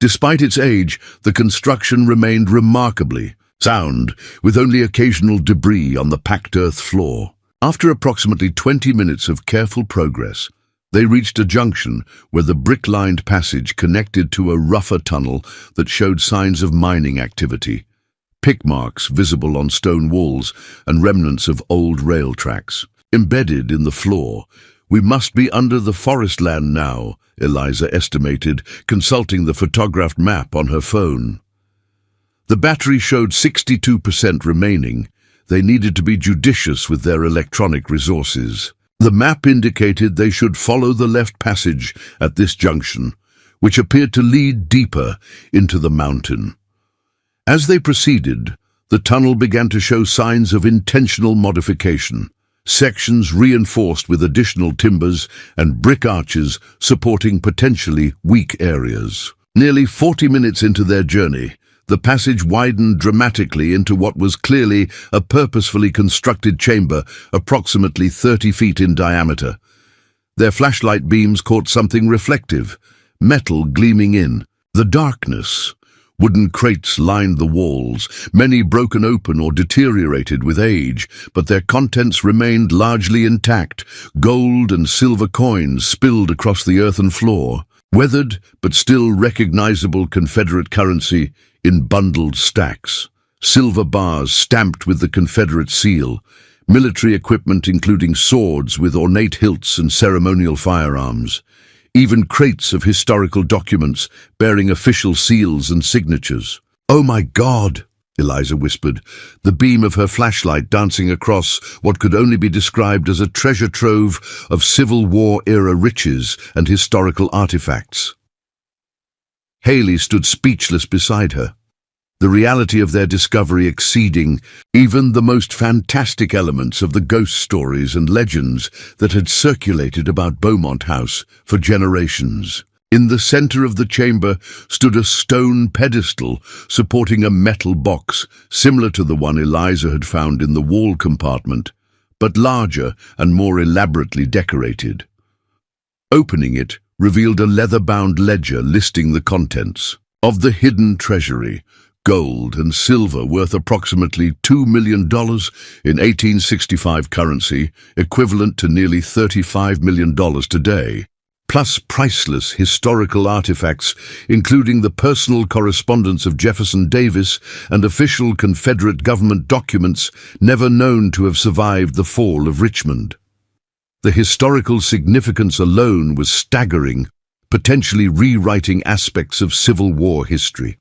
Despite its age, the construction remained remarkably sound, with only occasional debris on the packed earth floor. After approximately 20 minutes of careful progress, they reached a junction where the brick-lined passage connected to a rougher tunnel that showed signs of mining activity. Pick marks visible on stone walls and remnants of old rail tracks. Embedded in the floor, "We must be under the forest land now," Eliza estimated, consulting the photographed map on her phone. The battery showed 62% remaining, they needed to be judicious with their electronic resources. The map indicated they should follow the left passage at this junction, which appeared to lead deeper into the mountain. As they proceeded, the tunnel began to show signs of intentional modification, sections reinforced with additional timbers and brick arches supporting potentially weak areas. Nearly 40 minutes into their journey, the passage widened dramatically into what was clearly a purposefully constructed chamber approximately 30 feet in diameter. Their flashlight beams caught something reflective, metal gleaming in. The darkness. Wooden crates lined the walls, many broken open or deteriorated with age, but their contents remained largely intact. Gold and silver coins spilled across the earthen floor, weathered but still recognizable Confederate currency in bundled stacks. Silver bars stamped with the Confederate seal, military equipment including swords with ornate hilts and ceremonial firearms. Even crates of historical documents bearing official seals and signatures. "Oh my God," Eliza whispered, the beam of her flashlight dancing across what could only be described as a treasure trove of Civil War-era riches and historical artifacts. Haley stood speechless beside her, the reality of their discovery exceeding even the most fantastic elements of the ghost stories and legends that had circulated about Beaumont House for generations. In the center of the chamber stood a stone pedestal supporting a metal box similar to the one Eliza had found in the wall compartment, but larger and more elaborately decorated. Opening it revealed a leather-bound ledger listing the contents of the hidden treasury, gold and silver worth approximately $2 million in 1865 currency, equivalent to nearly $35 million today, plus priceless historical artifacts, including the personal correspondence of Jefferson Davis and official Confederate government documents never known to have survived the fall of Richmond. The historical significance alone was staggering, potentially rewriting aspects of Civil War history.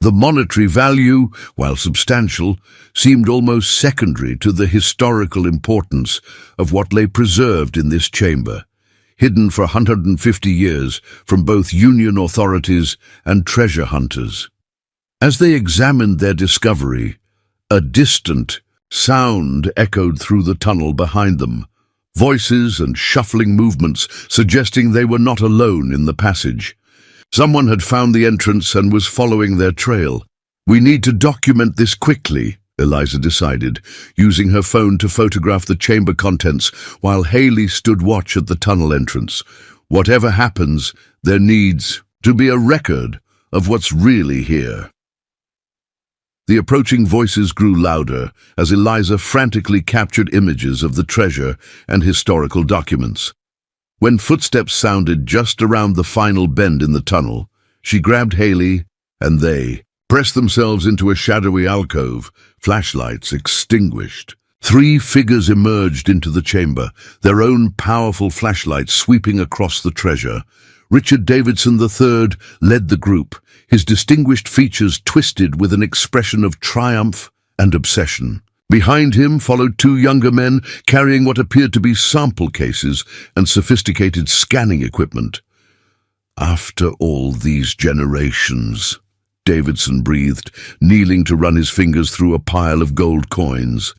The monetary value, while substantial, seemed almost secondary to the historical importance of what lay preserved in this chamber, hidden for 150 years from both Union authorities and treasure hunters. As they examined their discovery, a distant sound echoed through the tunnel behind them, voices and shuffling movements suggesting they were not alone in the passage. Someone had found the entrance and was following their trail. "We need to document this quickly," Eliza decided, using her phone to photograph the chamber contents while Haley stood watch at the tunnel entrance. "Whatever happens, there needs to be a record of what's really here." The approaching voices grew louder as Eliza frantically captured images of the treasure and historical documents. When footsteps sounded just around the final bend in the tunnel, she grabbed Haley, and they pressed themselves into a shadowy alcove, flashlights extinguished. 3 figures emerged into the chamber, their own powerful flashlights sweeping across the treasure. Richard Davidson III led the group, his distinguished features twisted with an expression of triumph and obsession. Behind him followed 2 younger men carrying what appeared to be sample cases and sophisticated scanning equipment. "After all these generations," Davidson breathed, kneeling to run his fingers through a pile of gold coins.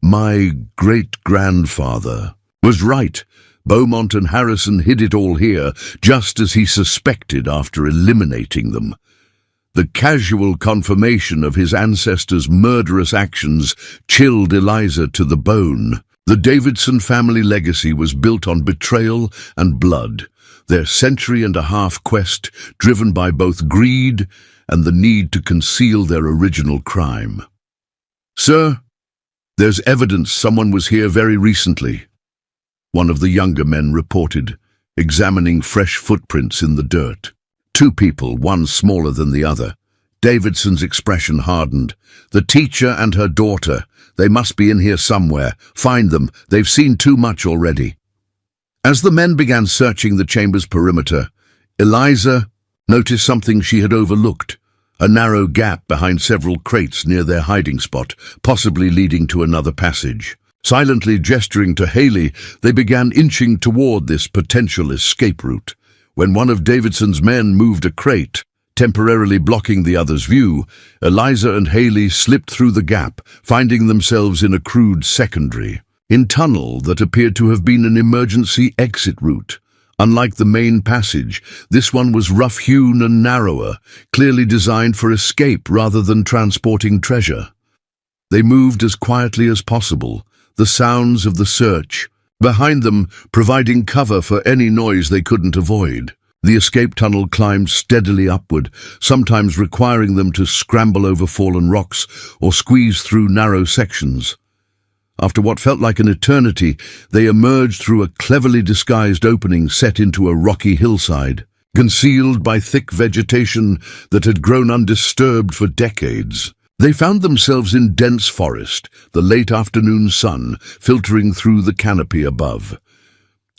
"My great-grandfather was right. Beaumont and Harrison hid it all here, just as he suspected after eliminating them." The casual confirmation of his ancestors' murderous actions chilled Eliza to the bone. The Davidson family legacy was built on betrayal and blood, their century-and-a-half quest driven by both greed and the need to conceal their original crime. "Sir, there's evidence someone was here very recently," one of the younger men reported, examining fresh footprints in the dirt. 2 people, one smaller than the other. Davidson's expression hardened. "The teacher and her daughter. They must be in here somewhere. Find them. They've seen too much already." As the men began searching the chamber's perimeter, Eliza noticed something she had overlooked: a narrow gap behind several crates near their hiding spot, possibly leading to another passage. Silently gesturing to Haley, they began inching toward this potential escape route. When one of Davidson's men moved a crate, temporarily blocking the other's view, Eliza and Haley slipped through the gap, finding themselves in a crude secondary tunnel that appeared to have been an emergency exit route. Unlike the main passage, this one was rough-hewn and narrower, clearly designed for escape rather than transporting treasure. They moved as quietly as possible, the sounds of the search behind them providing cover for any noise they couldn't avoid. The escape tunnel climbed steadily upward, sometimes requiring them to scramble over fallen rocks or squeeze through narrow sections. After what felt like an eternity, they emerged through a cleverly disguised opening set into a rocky hillside, concealed by thick vegetation that had grown undisturbed for decades. They found themselves in dense forest, the late afternoon sun filtering through the canopy above.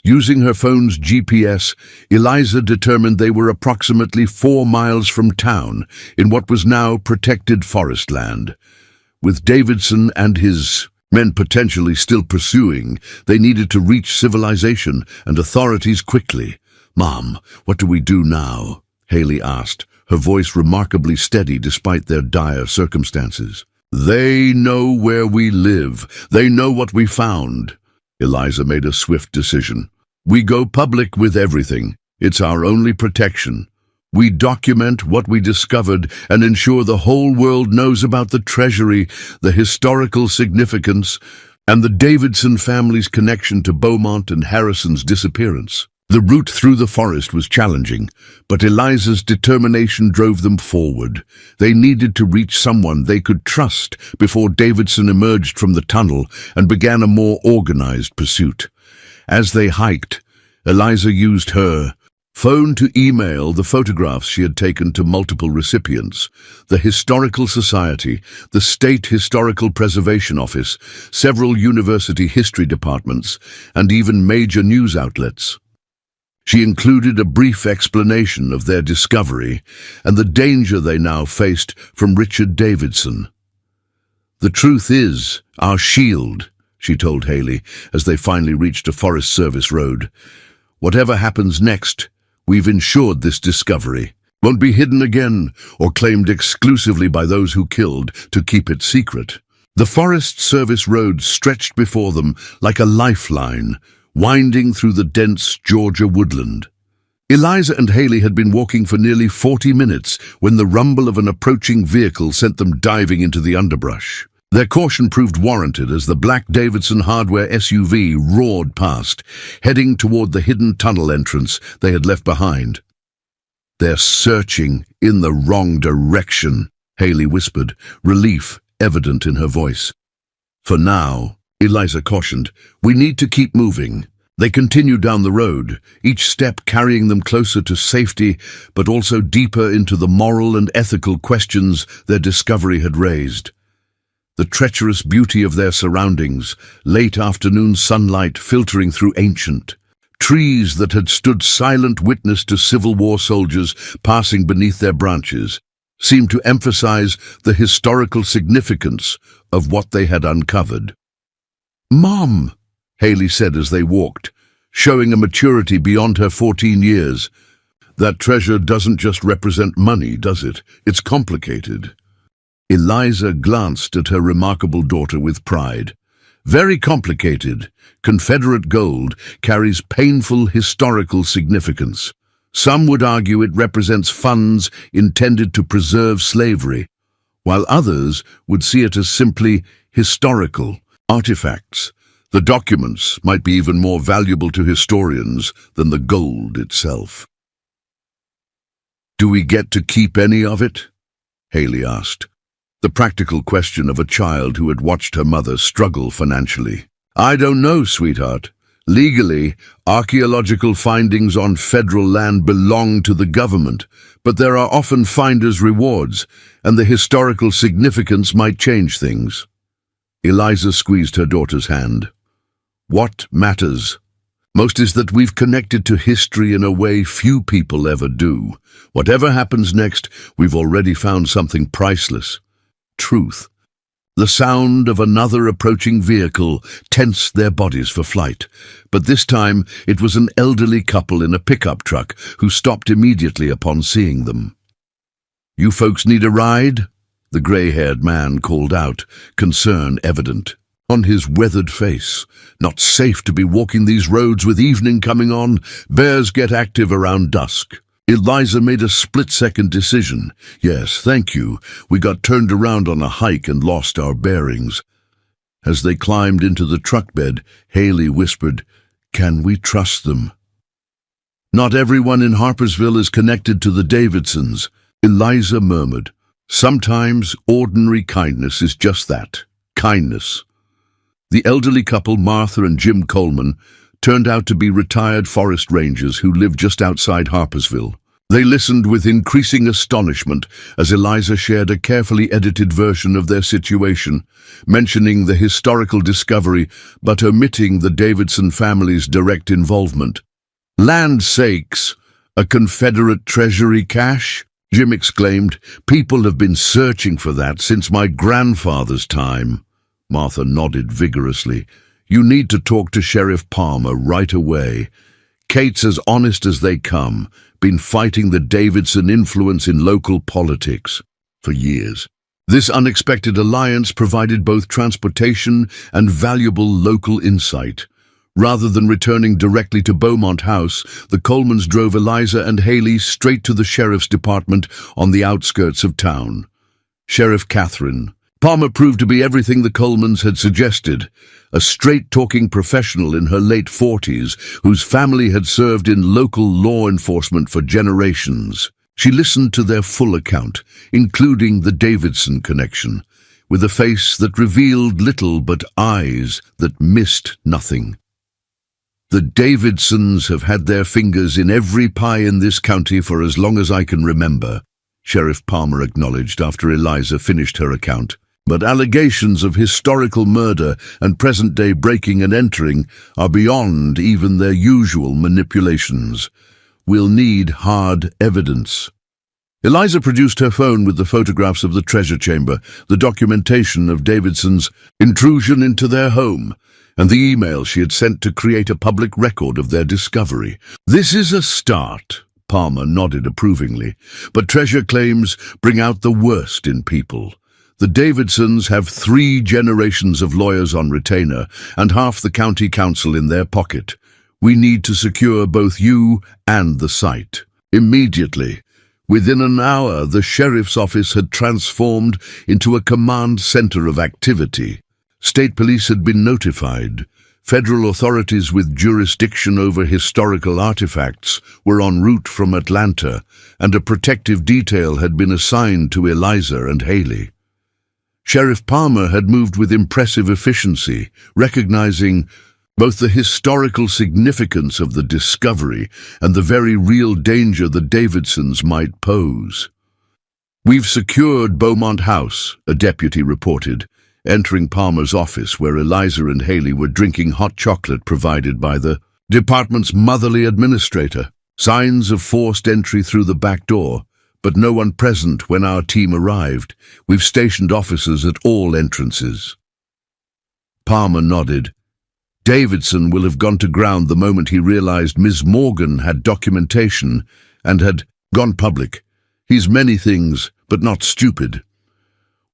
Using her phone's GPS, Eliza determined they were approximately 4 miles from town, in what was now protected forest land. With Davidson and his men potentially still pursuing, they needed to reach civilization and authorities quickly. "Mom, what do we do now?" Haley asked, her voice remarkably steady despite their dire circumstances. "They know where we live. They know what we found." Eliza made a swift decision. "We go public with everything. It's our only protection. We document what we discovered and ensure the whole world knows about the treasury, the historical significance, and the Davidson family's connection to Beaumont and Harrison's disappearance." The route through the forest was challenging, but Eliza's determination drove them forward. They needed to reach someone they could trust before Davidson emerged from the tunnel and began a more organized pursuit. As they hiked, Eliza used her phone to email the photographs she had taken to multiple recipients: the Historical Society, the State Historical Preservation Office, several university history departments, and even major news outlets. She included a brief explanation of their discovery and the danger they now faced from Richard Davidson. "The truth is our shield," she told Haley as they finally reached a Forest Service road. "Whatever happens next, we've ensured this discovery won't be hidden again or claimed exclusively by those who killed to keep it secret." The Forest Service road stretched before them like a lifeline, winding through the dense Georgia woodland. Eliza and Haley had been walking for nearly 40 minutes when the rumble of an approaching vehicle sent them diving into the underbrush. Their caution proved warranted as the black Davidson hardware SUV roared past, heading toward the hidden tunnel entrance they had left behind. "They're searching in the wrong direction," Haley whispered, relief evident in her voice. "For now," Eliza cautioned, "we need to keep moving." They continued down the road, each step carrying them closer to safety, but also deeper into the moral and ethical questions their discovery had raised. The treacherous beauty of their surroundings, late afternoon sunlight filtering through ancient trees that had stood silent witness to Civil War soldiers passing beneath their branches, seemed to emphasize the historical significance of what they had uncovered. "Mom," Haley said as they walked, showing a maturity beyond her 14 years. "That treasure doesn't just represent money, does it? It's complicated." Eliza glanced at her remarkable daughter with pride. "Very complicated. Confederate gold carries painful historical significance. Some would argue it represents funds intended to preserve slavery, while others would see it as simply historical artifacts. The documents might be even more valuable to historians than the gold itself." "Do we get to keep any of it?" Haley asked, the practical question of a child who had watched her mother struggle financially. "I don't know, sweetheart. Legally, archaeological findings on federal land belong to the government, but there are often finder's rewards, and the historical significance might change things." Eliza squeezed her daughter's hand. "What matters? Most is that we've connected to history in a way few people ever do. Whatever happens next, we've already found something priceless. Truth. The sound of another approaching vehicle tensed their bodies for flight, but this time it was an elderly couple in a pickup truck who stopped immediately upon seeing them. "You folks need a ride?" the grey-haired man called out, concern evident on his weathered face. "Not safe to be walking these roads with evening coming on. Bears get active around dusk." Eliza made a split-second decision. "Yes, thank you. We got turned around on a hike and lost our bearings." As they climbed into the truck bed, Haley whispered, "Can we trust them?" "Not everyone in Harpersville is connected to the Davidsons," Eliza murmured. "Sometimes ordinary kindness is just that, kindness." The elderly couple, Martha and Jim Coleman, turned out to be retired forest rangers who lived just outside Harpersville. They listened with increasing astonishment as Eliza shared a carefully edited version of their situation, mentioning the historical discovery but omitting the Davidson family's direct involvement. "Land sakes! A Confederate treasury cache?" Jim exclaimed. "People have been searching for that since my grandfather's time." Martha nodded vigorously. "You need to talk to Sheriff Palmer right away. Kate's as honest as they come, been fighting the Davidson influence in local politics for years." This unexpected alliance provided both transportation and valuable local insight. Rather than returning directly to Beaumont House, the Colemans drove Eliza and Haley straight to the sheriff's department on the outskirts of town. Sheriff Catherine Palmer proved to be everything the Colemans had suggested, a straight-talking professional in her late 40s whose family had served in local law enforcement for generations. She listened to their full account, including the Davidson connection, with a face that revealed little but eyes that missed nothing. "The Davidsons have had their fingers in every pie in this county for as long as I can remember," Sheriff Palmer acknowledged after Eliza finished her account. "But allegations of historical murder and present-day breaking and entering are beyond even their usual manipulations. We'll need hard evidence." Eliza produced her phone with the photographs of the treasure chamber, the documentation of Davidson's intrusion into their home, and the email she had sent to create a public record of their discovery. "This is a start," Palmer nodded approvingly, "but treasure claims bring out the worst in people. The Davidsons have 3 generations of lawyers on retainer and half the county council in their pocket. We need to secure both you and the site. Immediately." Within an hour, the sheriff's office had transformed into a command center of activity. State police had been notified. Federal authorities with jurisdiction over historical artifacts were en route from Atlanta, and a protective detail had been assigned to Eliza and Haley. Sheriff Palmer had moved with impressive efficiency, recognizing both the historical significance of the discovery and the very real danger the Davidsons might pose. "We've secured Beaumont House," a deputy reported, entering Palmer's office where Eliza and Haley were drinking hot chocolate provided by the department's motherly administrator. Signs of forced entry through the back door, but no one present when our team arrived. We've stationed officers at all entrances. Palmer nodded. Davidson will have gone to ground the moment he realized Ms. Morgan had documentation and had gone public. He's many things, but not stupid.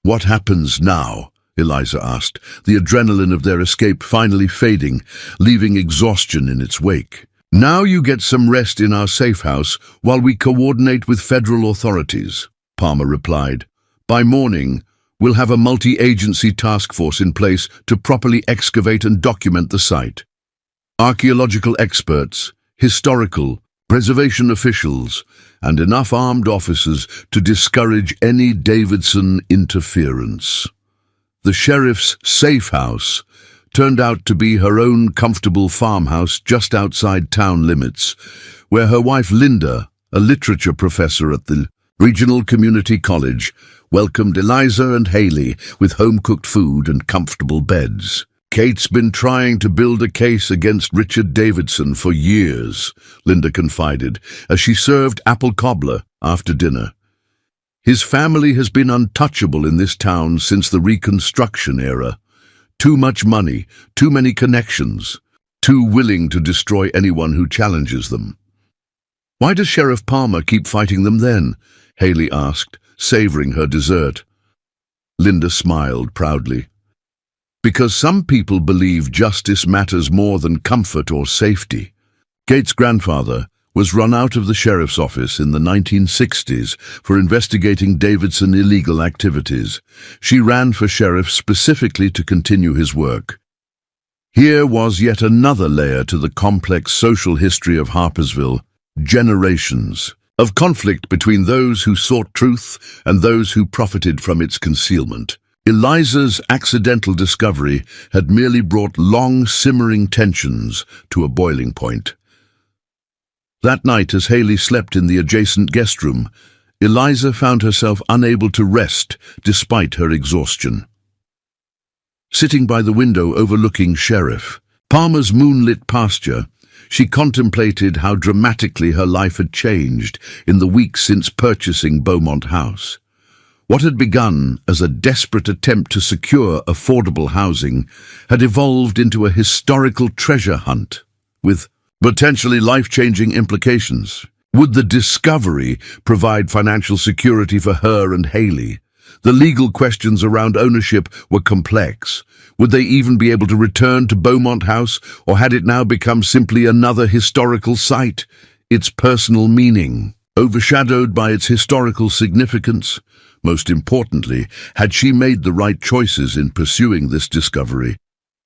"What happens now?" Eliza asked, the adrenaline of their escape finally fading, leaving exhaustion in its wake. "Now you get some rest in our safe house while we coordinate with federal authorities," Palmer replied. "By morning, we'll have a multi-agency task force in place to properly excavate and document the site. Archaeological experts, historical, preservation officials, and enough armed officers to discourage any Davidson interference." The sheriff's safe house turned out to be her own comfortable farmhouse just outside town limits, where her wife Linda, a literature professor at the regional community college, welcomed Eliza and Haley with home-cooked food and comfortable beds. Kate's been trying to build a case against Richard Davidson for years, Linda confided, as she served apple cobbler after dinner. His family has been untouchable in this town since the Reconstruction era. Too much money, too many connections, too willing to destroy anyone who challenges them. Why does Sheriff Palmer keep fighting them then? Haley asked, savoring her dessert. Linda smiled proudly. Because some people believe justice matters more than comfort or safety. Kate's grandfather was run out of the sheriff's office in the 1960s for investigating Davidson illegal activities. She ran for sheriff specifically to continue his work. Here was yet another layer to the complex social history of Harpersville, generations of conflict between those who sought truth and those who profited from its concealment. Eliza's accidental discovery had merely brought long, simmering tensions to a boiling point. That night, as Haley slept in the adjacent guest room, Eliza found herself unable to rest despite her exhaustion. Sitting by the window overlooking Sheriff Palmer's moonlit pasture, she contemplated how dramatically her life had changed in the weeks since purchasing Beaumont House. What had begun as a desperate attempt to secure affordable housing had evolved into a historical treasure hunt, with potentially life-changing implications. Would the discovery provide financial security for her and Haley? The legal questions around ownership were complex. Would they even be able to return to Beaumont House, or had it now become simply another historical site? Its personal meaning, overshadowed by its historical significance. Most importantly, had she made the right choices in pursuing this discovery,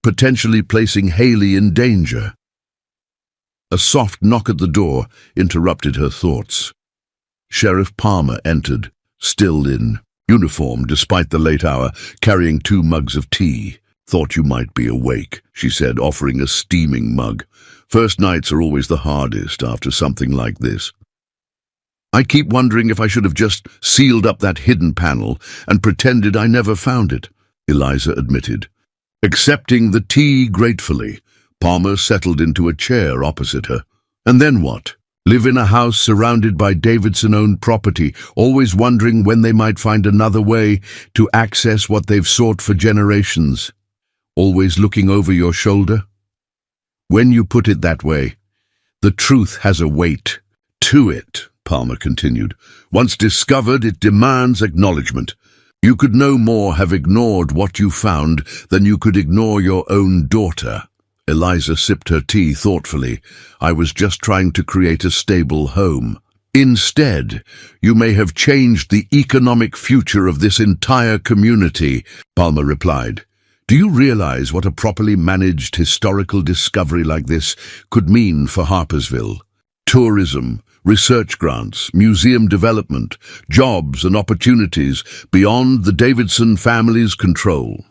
potentially placing Haley in danger? A soft knock at the door interrupted her thoughts. Sheriff Palmer entered, still in uniform despite the late hour, carrying 2 mugs of tea. "Thought you might be awake," she said, offering a steaming mug. "First nights are always the hardest after something like this. I keep wondering if I should have just sealed up that hidden panel and pretended I never found it," Eliza admitted. Accepting the tea gratefully, Palmer settled into a chair opposite her. And then what? Live in a house surrounded by Davidson-owned property, always wondering when they might find another way to access what they've sought for generations. Always looking over your shoulder? When you put it that way, the truth has a weight to it, Palmer continued. Once discovered, it demands acknowledgement. You could no more have ignored what you found than you could ignore your own daughter. Eliza sipped her tea thoughtfully. "I was just trying to create a stable home. Instead, you may have changed the economic future of this entire community," Palmer replied. "Do you realize what a properly managed historical discovery like this could mean for Harpersville? Tourism, research grants, museum development, jobs and opportunities beyond the Davidson family's control."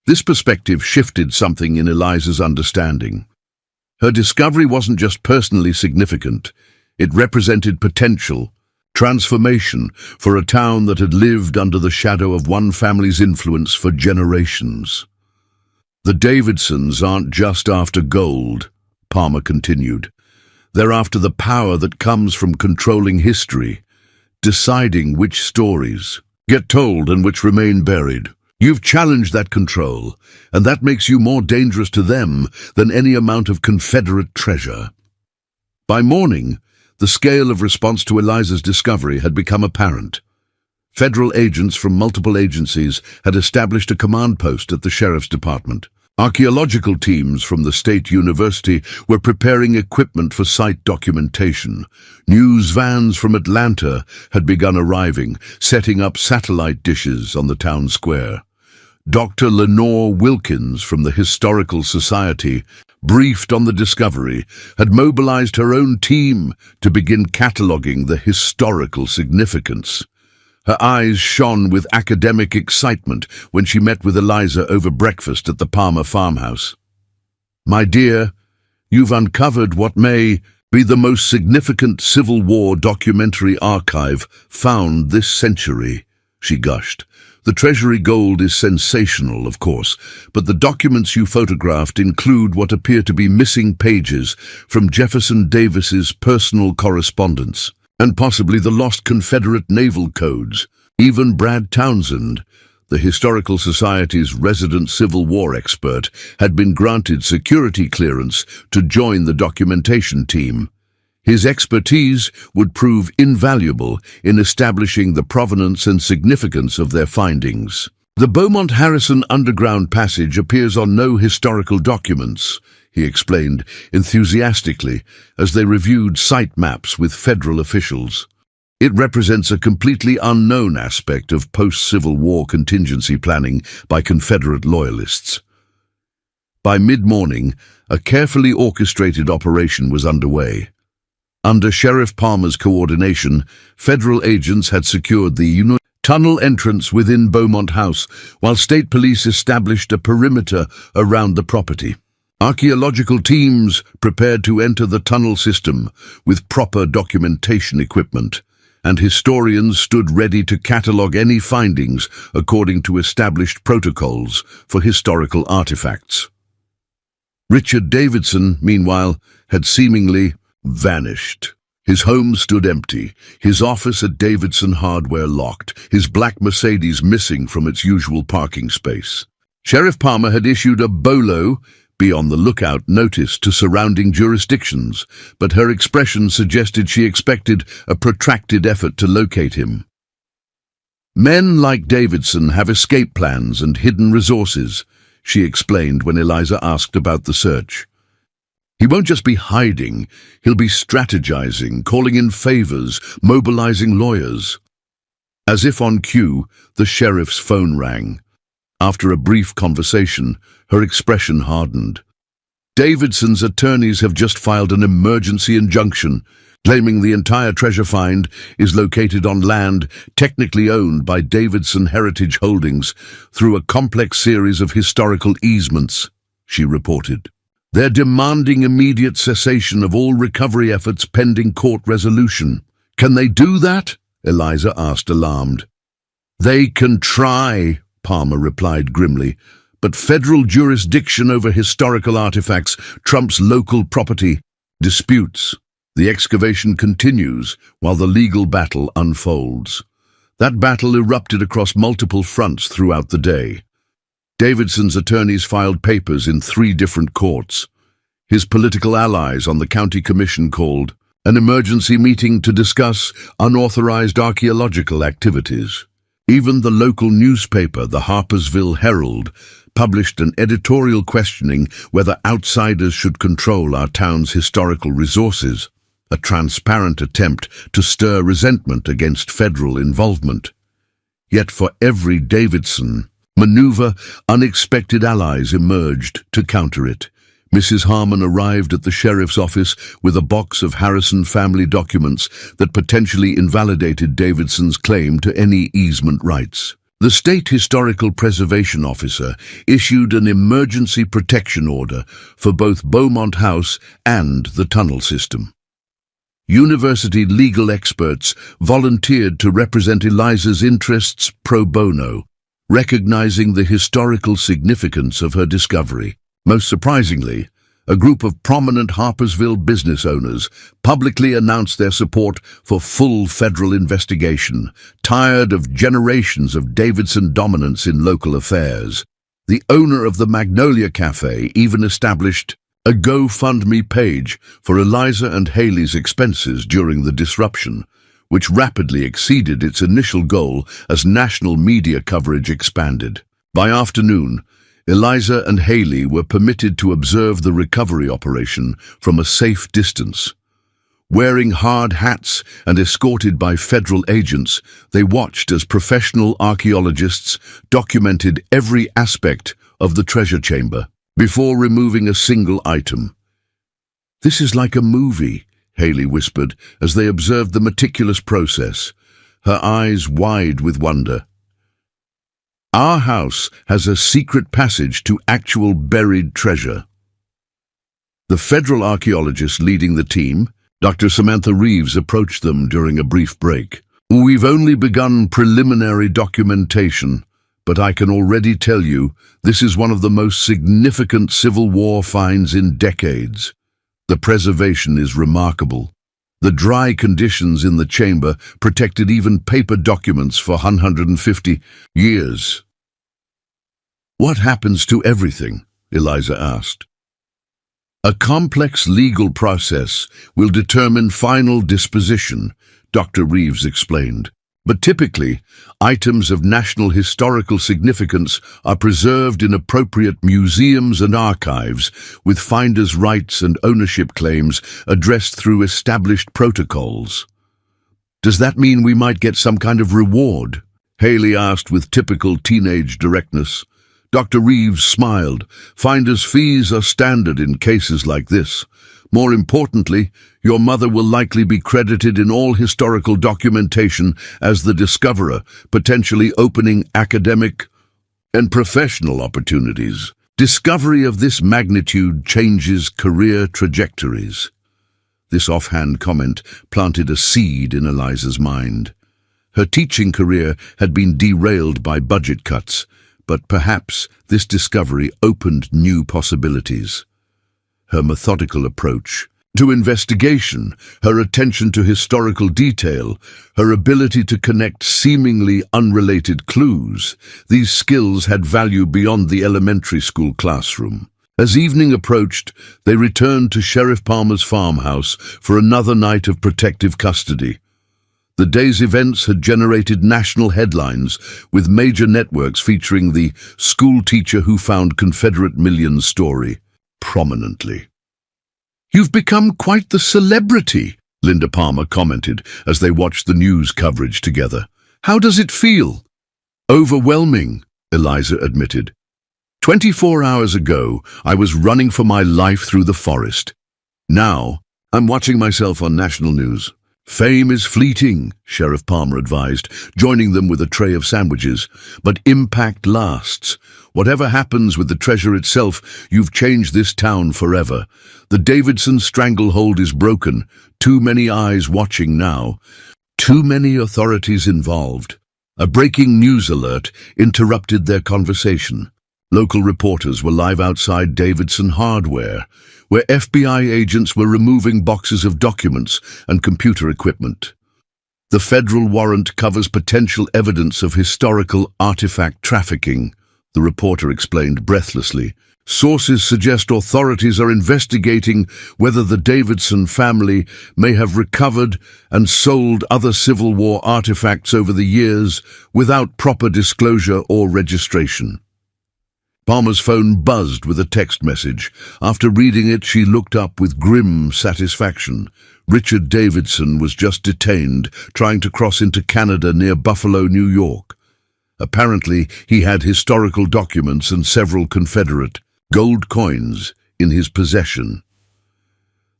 This perspective shifted something in Eliza's understanding. Her discovery wasn't just personally significant, it represented potential, transformation for a town that had lived under the shadow of one family's influence for generations. "The Davidsons aren't just after gold," Palmer continued. "They're after the power that comes from controlling history, deciding which stories get told and which remain buried. You've challenged that control, and that makes you more dangerous to them than any amount of Confederate treasure." By morning, the scale of response to Eliza's discovery had become apparent. Federal agents from multiple agencies had established a command post at the sheriff's department. Archaeological teams from the state university were preparing equipment for site documentation. News vans from Atlanta had begun arriving, setting up satellite dishes on the town square. Dr. Lenore Wilkins from the Historical Society, briefed on the discovery, had mobilized her own team to begin cataloging the historical significance. Her eyes shone with academic excitement when she met with Eliza over breakfast at the Palmer farmhouse. "My dear, you've uncovered what may be the most significant Civil War documentary archive found this century," she gushed. The treasury gold is sensational, of course, but the documents you photographed include what appear to be missing pages from Jefferson Davis's personal correspondence, and possibly the lost Confederate naval codes. Even Brad Townsend, the Historical Society's resident Civil War expert, had been granted security clearance to join the documentation team. His expertise would prove invaluable in establishing the provenance and significance of their findings. The Beaumont-Harrison underground passage appears on no historical documents, he explained enthusiastically as they reviewed site maps with federal officials. It represents a completely unknown aspect of post-Civil War contingency planning by Confederate loyalists. By mid-morning, a carefully orchestrated operation was underway. Under Sheriff Palmer's coordination, federal agents had secured the tunnel entrance within Beaumont House, while state police established a perimeter around the property. Archaeological teams prepared to enter the tunnel system with proper documentation equipment, and historians stood ready to catalogue any findings according to established protocols for historical artifacts. Richard Davidson, meanwhile, had seemingly vanished. His home stood empty, his office at Davidson Hardware locked, his black Mercedes missing from its usual parking space. Sheriff Palmer had issued a BOLO, be on the lookout, notice to surrounding jurisdictions, but her expression suggested she expected a protracted effort to locate him. Men like Davidson have escape plans and hidden resources, she explained when Eliza asked about the search. He won't just be hiding, he'll be strategizing, calling in favors, mobilizing lawyers. As if on cue, the sheriff's phone rang. After a brief conversation, her expression hardened. Davidson's attorneys have just filed an emergency injunction, claiming the entire treasure find is located on land technically owned by Davidson Heritage Holdings through a complex series of historical easements, she reported. They're demanding immediate cessation of all recovery efforts pending court resolution. Can they do that? Eliza asked, alarmed. They can try, Palmer replied grimly, but federal jurisdiction over historical artifacts trumps local property disputes. The excavation continues while the legal battle unfolds. That battle erupted across multiple fronts throughout the day. Davidson's attorneys filed papers in 3 different courts. His political allies on the county commission called an emergency meeting to discuss unauthorized archaeological activities. Even the local newspaper, the Harpersville Herald, published an editorial questioning whether outsiders should control our town's historical resources, a transparent attempt to stir resentment against federal involvement. Yet for every Davidson maneuver, unexpected allies emerged to counter it. Mrs. Harmon arrived at the sheriff's office with a box of Harrison family documents that potentially invalidated Davidson's claim to any easement rights. The state historical preservation officer issued an emergency protection order for both Beaumont House and the tunnel system. University legal experts volunteered to represent Eliza's interests pro bono, recognizing the historical significance of her discovery. Most surprisingly, a group of prominent Harpersville business owners publicly announced their support for full federal investigation, tired of generations of Davidson dominance in local affairs. The owner of the Magnolia Cafe even established a GoFundMe page for Eliza and Haley's expenses during the disruption, which rapidly exceeded its initial goal as national media coverage expanded. By afternoon, Eliza and Haley were permitted to observe the recovery operation from a safe distance. Wearing hard hats and escorted by federal agents, they watched as professional archaeologists documented every aspect of the treasure chamber before removing a single item. "This is like a movie," Haley whispered as they observed the meticulous process, her eyes wide with wonder. "Our house has a secret passage to actual buried treasure." The federal archaeologist leading the team, Dr. Samantha Reeves, approached them during a brief break. "We've only begun preliminary documentation," but I can already tell you this is one of the most significant Civil War finds in decades. The preservation is remarkable. The dry conditions in the chamber protected even paper documents for 150 years. What happens to everything? Eliza asked. A complex legal process will determine final disposition, Dr. Reeves explained. But typically, items of national historical significance are preserved in appropriate museums and archives, with finders' rights and ownership claims addressed through established protocols. Does that mean we might get some kind of reward? Haley asked with typical teenage directness. Dr. Reeves smiled. Finders' fees are standard in cases like this. More importantly, your mother will likely be credited in all historical documentation as the discoverer, potentially opening academic and professional opportunities. Discovery of this magnitude changes career trajectories. This offhand comment planted a seed in Eliza's mind. Her teaching career had been derailed by budget cuts, but perhaps this discovery opened new possibilities. Her methodical approach to investigation, her attention to historical detail, her ability to connect seemingly unrelated clues, these skills had value beyond the elementary school classroom. As evening approached, they returned to Sheriff Palmer's farmhouse for another night of protective custody. The day's events had generated national headlines, with major networks featuring the school teacher who found Confederate millions story prominently. "You've become quite the celebrity," Linda Palmer commented as they watched the news coverage together. "How does it feel?" "Overwhelming," Eliza admitted. 24 hours ago, I was running for my life through the forest. Now, I'm watching myself on national news. "Fame is fleeting," Sheriff Palmer advised, joining them with a tray of sandwiches. "But impact lasts. Whatever happens with the treasure itself, you've changed this town forever. The Davidson stranglehold is broken. Too many eyes watching now. Too many authorities involved." A breaking news alert interrupted their conversation. Local reporters were live outside Davidson Hardware, where FBI agents were removing boxes of documents and computer equipment. "The federal warrant covers potential evidence of historical artifact trafficking," the reporter explained breathlessly. "Sources suggest authorities are investigating whether the Davidson family may have recovered and sold other Civil War artifacts over the years without proper disclosure or registration." Palmer's phone buzzed with a text message. After reading it, she looked up with grim satisfaction. Richard Davidson was just detained, trying to cross into Canada near Buffalo, New York. Apparently, he had historical documents and several Confederate gold coins in his possession.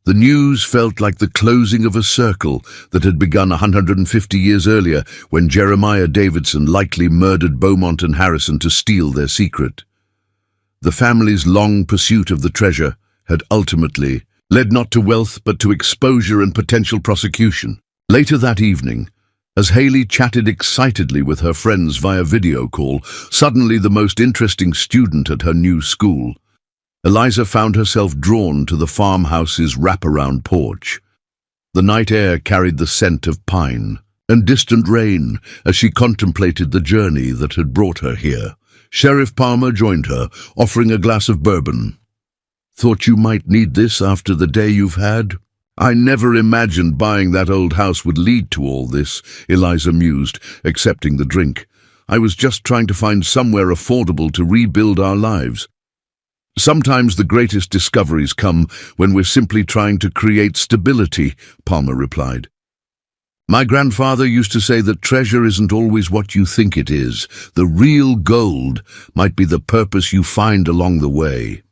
The news felt like the closing of a circle that had begun 150 years earlier when Jeremiah Davidson likely murdered Beaumont and Harrison to steal their secret. The family's long pursuit of the treasure had ultimately led not to wealth but to exposure and potential prosecution. Later that evening, as Haley chatted excitedly with her friends via video call, suddenly the most interesting student at her new school, Eliza found herself drawn to the farmhouse's wraparound porch. The night air carried the scent of pine and distant rain as she contemplated the journey that had brought her here. Sheriff Palmer joined her, offering a glass of bourbon. "Thought you might need this after the day you've had?" "I never imagined buying that old house would lead to all this," Eliza mused, accepting the drink. "I was just trying to find somewhere affordable to rebuild our lives." "Sometimes the greatest discoveries come when we're simply trying to create stability," Palmer replied. "My grandfather used to say that treasure isn't always what you think it is. The real gold might be the purpose you find along the way."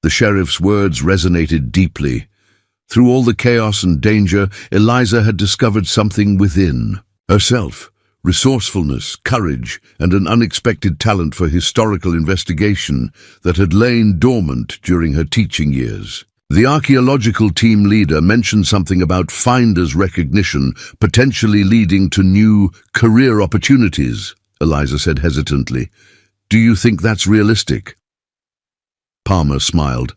The sheriff's words resonated deeply. Through all the chaos and danger, Eliza had discovered something within herself: resourcefulness, courage, and an unexpected talent for historical investigation that had lain dormant during her teaching years. The archaeological team leader mentioned something about finders recognition potentially leading to new career opportunities. Eliza said hesitantly. "Do you think that's realistic?" Palmer smiled.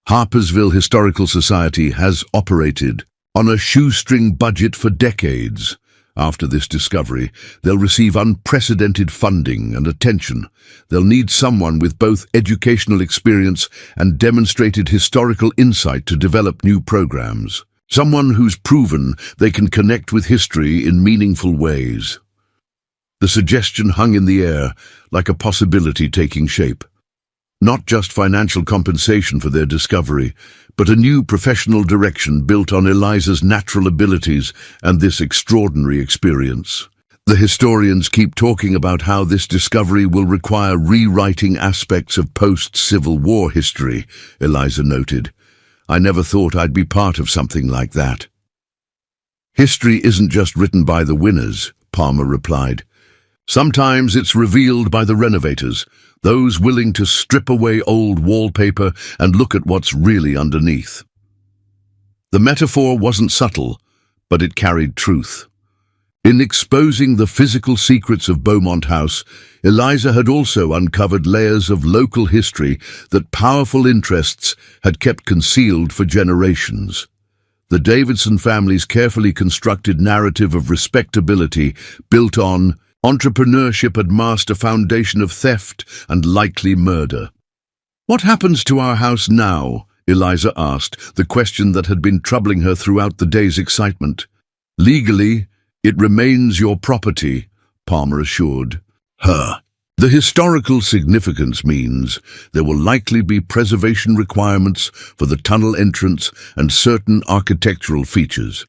Harpersville Historical Society has operated on a shoestring budget for decades. After this discovery, they'll receive unprecedented funding and attention. They'll need someone with both educational experience and demonstrated historical insight to develop new programs. Someone who's proven they can connect with history in meaningful ways. The suggestion hung in the air, like a possibility taking shape. Not just financial compensation for their discovery, but a new professional direction built on Eliza's natural abilities and this extraordinary experience. The historians keep talking about how this discovery will require rewriting aspects of post-Civil War history, Eliza noted. "I never thought I'd be part of something like that." "History isn't just written by the winners," Palmer replied. "Sometimes it's revealed by the renovators, those willing to strip away old wallpaper and look at what's really underneath." The metaphor wasn't subtle, but it carried truth. In exposing the physical secrets of Beaumont House, Eliza had also uncovered layers of local history that powerful interests had kept concealed for generations. The Davidson family's carefully constructed narrative of respectability, built on entrepreneurship, had masked a foundation of theft and likely murder. "What happens to our house now?" Eliza asked, the question that had been troubling her throughout the day's excitement. "Legally, it remains your property," Palmer assured her. "The historical significance means there will likely be preservation requirements for the tunnel entrance and certain architectural features.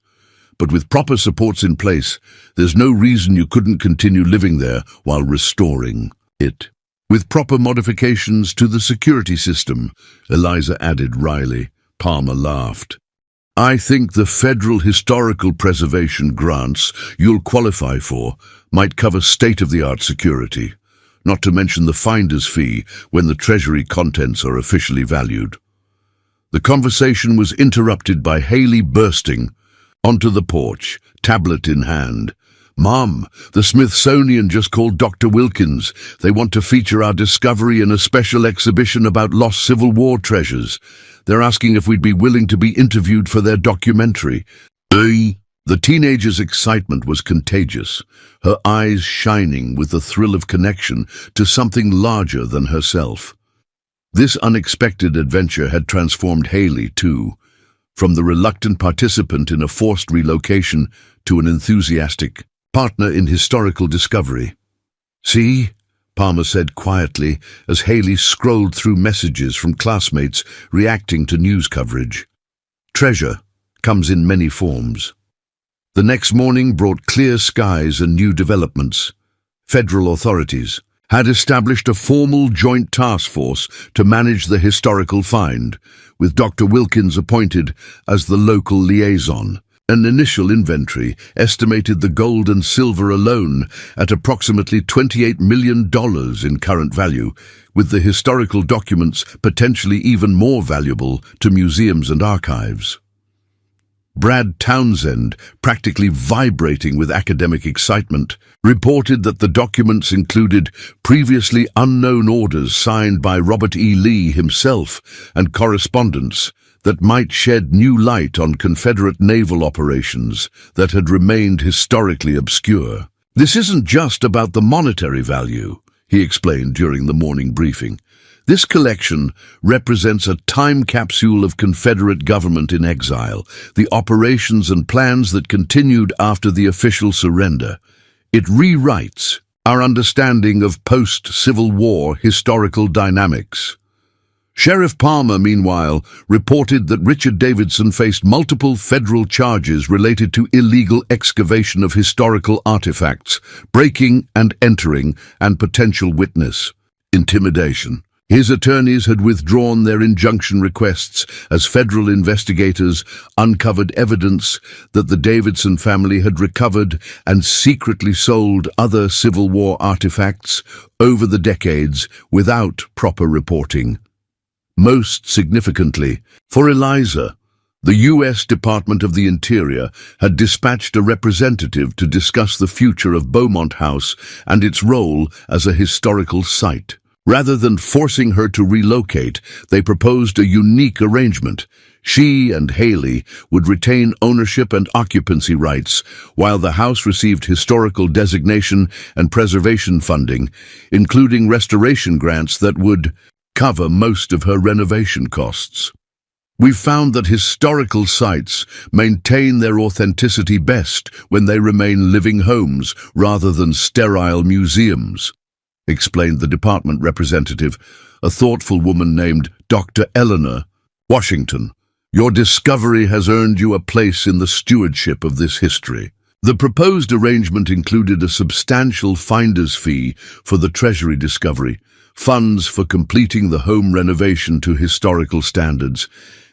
But with proper supports in place, there's no reason you couldn't continue living there while restoring it. With proper modifications to the security system," Eliza added wryly. Palmer laughed. "I think the federal historical preservation grants you'll qualify for might cover state-of-the-art security, not to mention the finder's fee when the treasury contents are officially valued." The conversation was interrupted by Haley bursting onto the porch, tablet in hand. "Mom, the Smithsonian just called Dr. Wilkins. They want to feature our discovery in a special exhibition about lost Civil War treasures. They're asking if we'd be willing to be interviewed for their documentary." The teenager's excitement was contagious, her eyes shining with the thrill of connection to something larger than herself. This unexpected adventure had transformed Haley, too. From the reluctant participant in a forced relocation to an enthusiastic partner in historical discovery. "See?" Palmer said quietly as Haley scrolled through messages from classmates reacting to news coverage. "Treasure comes in many forms." The next morning brought clear skies and new developments. Federal authorities had established a formal joint task force to manage the historical find, with Dr. Wilkins appointed as the local liaison. An initial inventory estimated the gold and silver alone at approximately $28 million in current value, with the historical documents potentially even more valuable to museums and archives. Brad Townsend, practically vibrating with academic excitement, reported that the documents included previously unknown orders signed by Robert E. Lee himself and correspondence that might shed new light on Confederate naval operations that had remained historically obscure. "This isn't just about the monetary value," he explained during the morning briefing. "This collection represents a time capsule of Confederate government in exile, the operations and plans that continued after the official surrender. It rewrites our understanding of post-Civil War historical dynamics." Sheriff Palmer, meanwhile, reported that Richard Davidson faced multiple federal charges related to illegal excavation of historical artifacts, breaking and entering, and potential witness intimidation. His attorneys had withdrawn their injunction requests as federal investigators uncovered evidence that the Davidson family had recovered and secretly sold other Civil War artifacts over the decades without proper reporting. Most significantly, for Eliza, The U.S. Department of the Interior had dispatched a representative to discuss the future of Beaumont House and its role as a historical site. Rather than forcing her to relocate, they proposed a unique arrangement. She and Haley would retain ownership and occupancy rights, while the house received historical designation and preservation funding, including restoration grants that would cover most of her renovation costs. We've found that historical sites maintain their authenticity best when they remain living homes rather than sterile museums, explained the department representative, a thoughtful woman named Dr. Eleanor Washington. Your discovery has earned you a place in the stewardship of this history. The proposed arrangement included a substantial finder's fee for the Treasury discovery, funds for completing the home renovation to historical standards,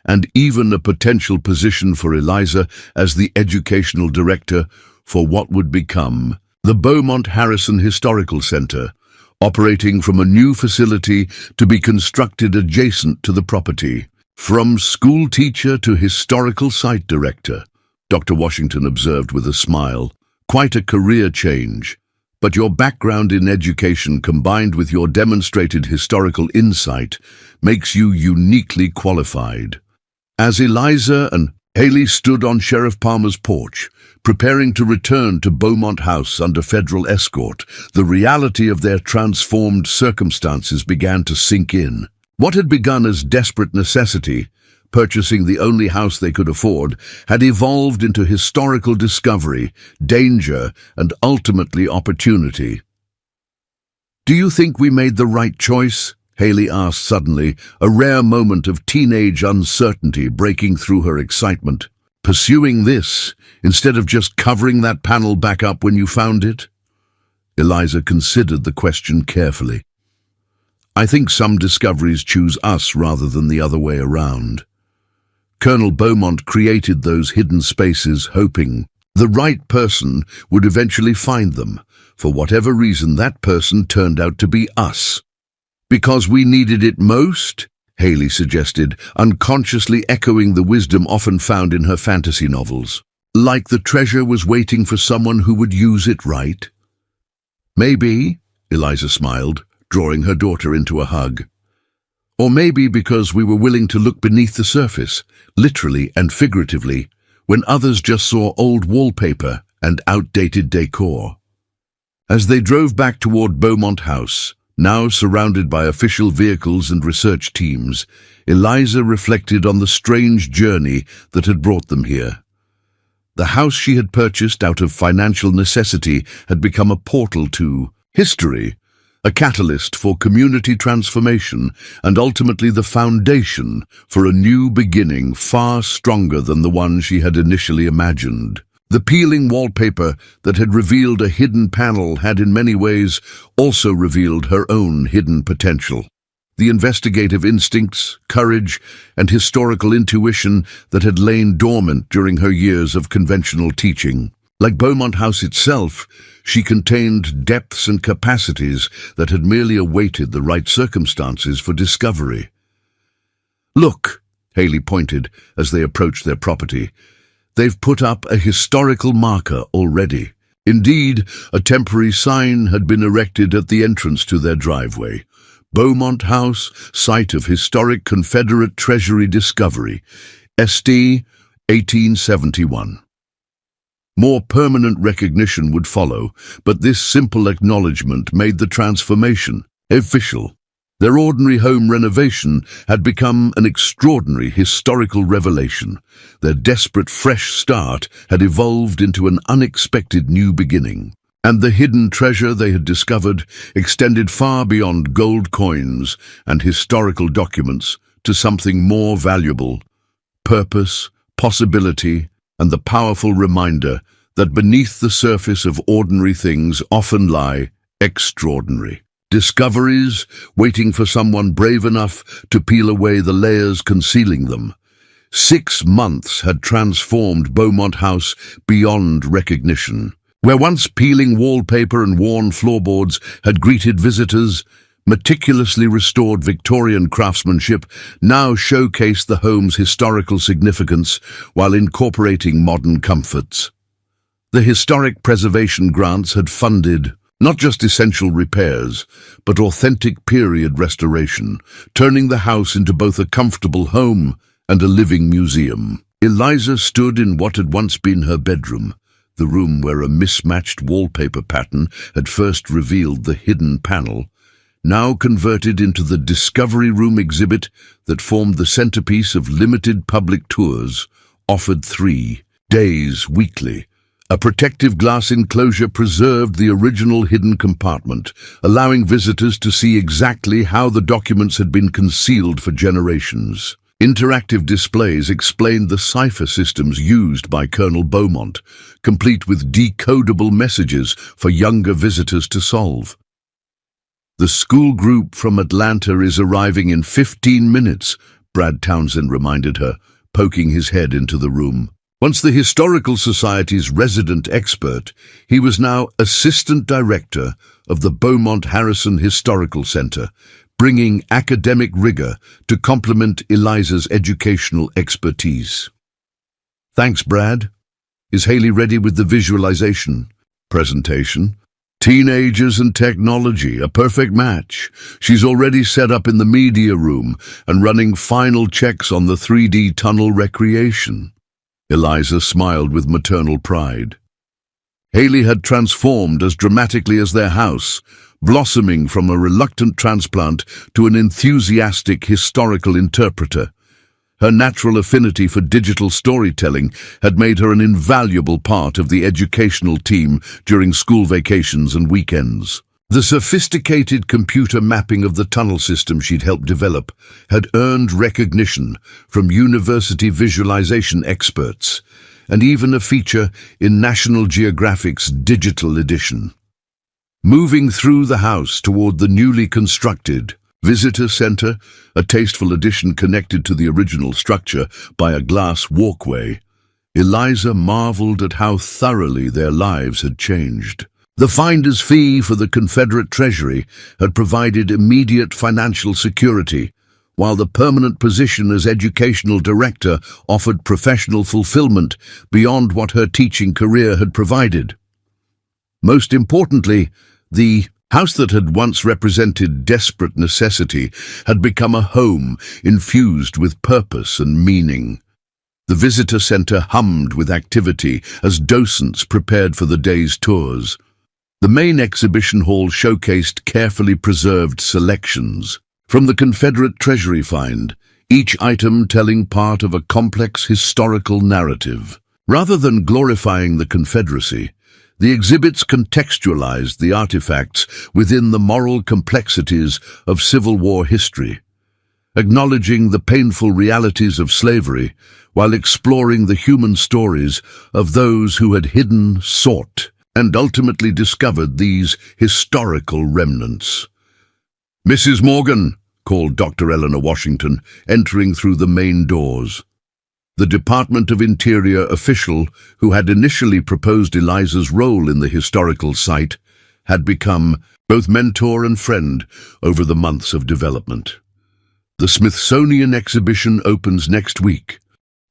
and even a potential position for Eliza as the educational director for what would become the Beaumont Harrison Historical Center, operating from a new facility to be constructed adjacent to the property. From school teacher to historical site director, Dr. Washington observed with a smile. Quite a career change. But your background in education combined with your demonstrated historical insight makes you uniquely qualified. As Eliza and Haley stood on Sheriff Palmer's porch, preparing to return to Beaumont House under federal escort, the reality of their transformed circumstances began to sink in. What had begun as desperate necessity, purchasing the only house they could afford, had evolved into historical discovery, danger, and ultimately opportunity. "Do you think we made the right choice?" Haley asked suddenly, a rare moment of teenage uncertainty breaking through her excitement. "Pursuing this, instead of just covering that panel back up when you found it?" Eliza considered the question carefully. "I think some discoveries choose us rather than the other way around. Colonel Beaumont created those hidden spaces hoping the right person would eventually find them. For whatever reason, that person turned out to be us. Because we needed it most?" Haley suggested, unconsciously echoing the wisdom often found in her fantasy novels. Like the treasure was waiting for someone who would use it right? "Maybe," Eliza smiled, drawing her daughter into a hug. "Or maybe because we were willing to look beneath the surface, literally and figuratively, when others just saw old wallpaper and outdated decor." As they drove back toward Beaumont House, now surrounded by official vehicles and research teams, Eliza reflected on the strange journey that had brought them here. The house she had purchased out of financial necessity had become a portal to history, a catalyst for community transformation, and ultimately the foundation for a new beginning far stronger than the one she had initially imagined. The peeling wallpaper that had revealed a hidden panel had in many ways also revealed her own hidden potential. The investigative instincts, courage, and historical intuition that had lain dormant during her years of conventional teaching. Like Beaumont House itself, she contained depths and capacities that had merely awaited the right circumstances for discovery. "Look," Haley pointed as they approached their property. "They've put up a historical marker already." Indeed, a temporary sign had been erected at the entrance to their driveway. Beaumont House, Site of Historic Confederate Treasury Discovery, SD 1871. More permanent recognition would follow, but this simple acknowledgement made the transformation official. Their ordinary home renovation had become an extraordinary historical revelation. Their desperate fresh start had evolved into an unexpected new beginning. And the hidden treasure they had discovered extended far beyond gold coins and historical documents to something more valuable: purpose, possibility, and the powerful reminder that beneath the surface of ordinary things often lie extraordinary discoveries waiting for someone brave enough to peel away the layers concealing them. 6 months had transformed Beaumont House beyond recognition. Where once peeling wallpaper and worn floorboards had greeted visitors, Meticulously restored Victorian craftsmanship now showcased the home's historical significance while incorporating modern comforts. The historic preservation grants had funded not just essential repairs, but authentic period restoration, turning the house into both a comfortable home and a living museum. Eliza stood in what had once been her bedroom, the room where a mismatched wallpaper pattern had first revealed the hidden panel, now converted into the Discovery Room exhibit that formed the centerpiece of limited public tours, offered 3 days weekly. A protective glass enclosure preserved the original hidden compartment, allowing visitors to see exactly how the documents had been concealed for generations. Interactive displays explained the cipher systems used by Colonel Beaumont, complete with decodable messages for younger visitors to solve. "The school group from Atlanta is arriving in 15 minutes, Brad Townsend reminded her, poking his head into the room. Once the Historical Society's resident expert, he was now assistant director of the Beaumont Harrison Historical Center, bringing academic rigor to complement Eliza's educational expertise. "Thanks, Brad. Is Haley ready with the visualization presentation?" "Teenagers and technology, a perfect match. She's already set up in the media room and running final checks on the 3D tunnel recreation." Eliza smiled with maternal pride. Haley had transformed as dramatically as their house, blossoming from a reluctant transplant to an enthusiastic historical interpreter. Her natural affinity for digital storytelling had made her an invaluable part of the educational team during school vacations and weekends. The sophisticated computer mapping of the tunnel system she'd helped develop had earned recognition from university visualization experts, and even a feature in National Geographic's digital edition. Moving through the house toward the newly constructed Visitor Center, a tasteful addition connected to the original structure by a glass walkway, Eliza marveled at how thoroughly their lives had changed. The finder's fee for the Confederate Treasury had provided immediate financial security, while the permanent position as educational director offered professional fulfillment beyond what her teaching career had provided. Most importantly, the house that had once represented desperate necessity had become a home infused with purpose and meaning. The visitor center hummed with activity as docents prepared for the day's tours. The main exhibition hall showcased carefully preserved selections from the Confederate Treasury find, each item telling part of a complex historical narrative. Rather than glorifying the Confederacy, the exhibits contextualized the artifacts within the moral complexities of Civil War history, acknowledging the painful realities of slavery while exploring the human stories of those who had hidden, sought, and ultimately discovered these historical remnants. "Mrs. Morgan," called Dr. Eleanor Washington, entering through the main doors. The Department of Interior official who had initially proposed Eliza's role in the historical site had become both mentor and friend over the months of development. "The Smithsonian exhibition opens next week.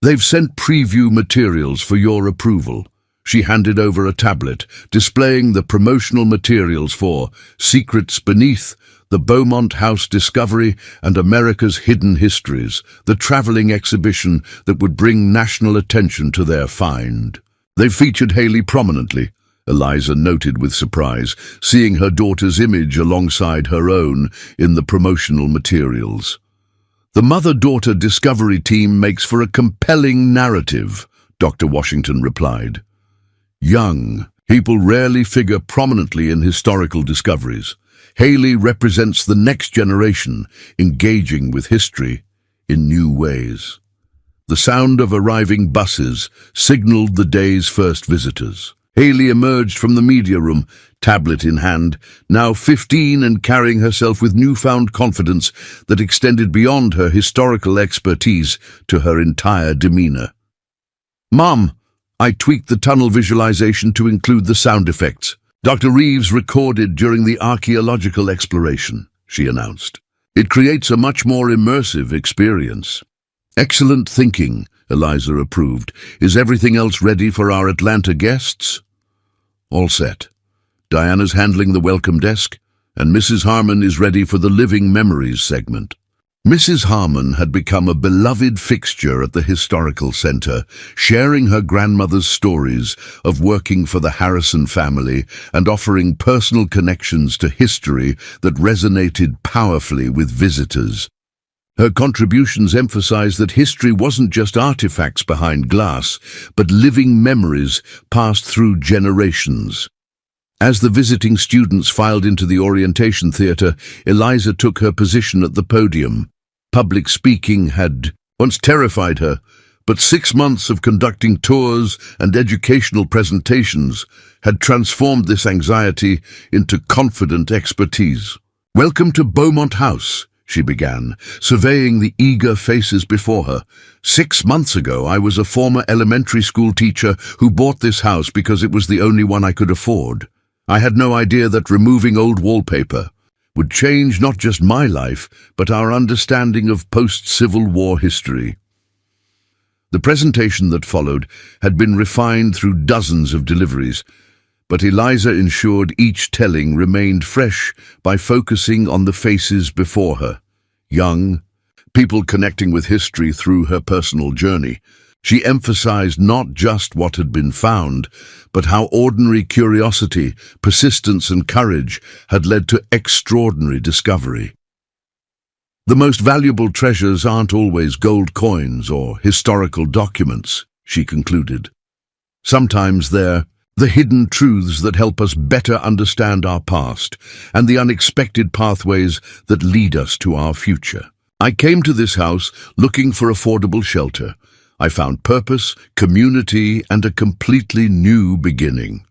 They've sent preview materials for your approval." She handed over a tablet, displaying the promotional materials for Secrets Beneath, the Beaumont House Discovery, and America's Hidden Histories, the traveling exhibition that would bring national attention to their find. They featured Haley prominently, Eliza noted with surprise, seeing her daughter's image alongside her own in the promotional materials. "The mother-daughter discovery team makes for a compelling narrative," Dr. Washington replied. "Young people rarely figure prominently in historical discoveries. Haley represents the next generation, engaging with history in new ways." The sound of arriving buses signaled the day's first visitors. Haley emerged from the media room, tablet in hand, now 15 and carrying herself with newfound confidence that extended beyond her historical expertise to her entire demeanor. "Mom, I tweaked the tunnel visualization to include the sound effects Dr. Reeves recorded during the archaeological exploration," she announced. "It creates a much more immersive experience." "Excellent thinking," Eliza approved. "Is everything else ready for our Atlanta guests?" "All set. Diana's handling the welcome desk, and Mrs. Harmon is ready for the Living Memories segment." Mrs. Harmon had become a beloved fixture at the Historical Center, sharing her grandmother's stories of working for the Harrison family and offering personal connections to history that resonated powerfully with visitors. Her contributions emphasized that history wasn't just artifacts behind glass, but living memories passed through generations. As the visiting students filed into the orientation theater, Eliza took her position at the podium. Public speaking had once terrified her, but 6 months of conducting tours and educational presentations had transformed this anxiety into confident expertise. "Welcome to Beaumont House," she began, surveying the eager faces before her. "6 months ago, I was a former elementary school teacher who bought this house because it was the only one I could afford. I had no idea that removing old wallpaper would change not just my life, but our understanding of post-Civil War history." The presentation that followed had been refined through dozens of deliveries, but Eliza ensured each telling remained fresh by focusing on the faces before her. Young, people connecting with history through her personal journey. She emphasized not just what had been found, but how ordinary curiosity, persistence, and courage had led to extraordinary discovery. "The most valuable treasures aren't always gold coins or historical documents," she concluded. "Sometimes they're the hidden truths that help us better understand our past and the unexpected pathways that lead us to our future. I came to this house looking for affordable shelter. I found purpose, community, and a completely new beginning."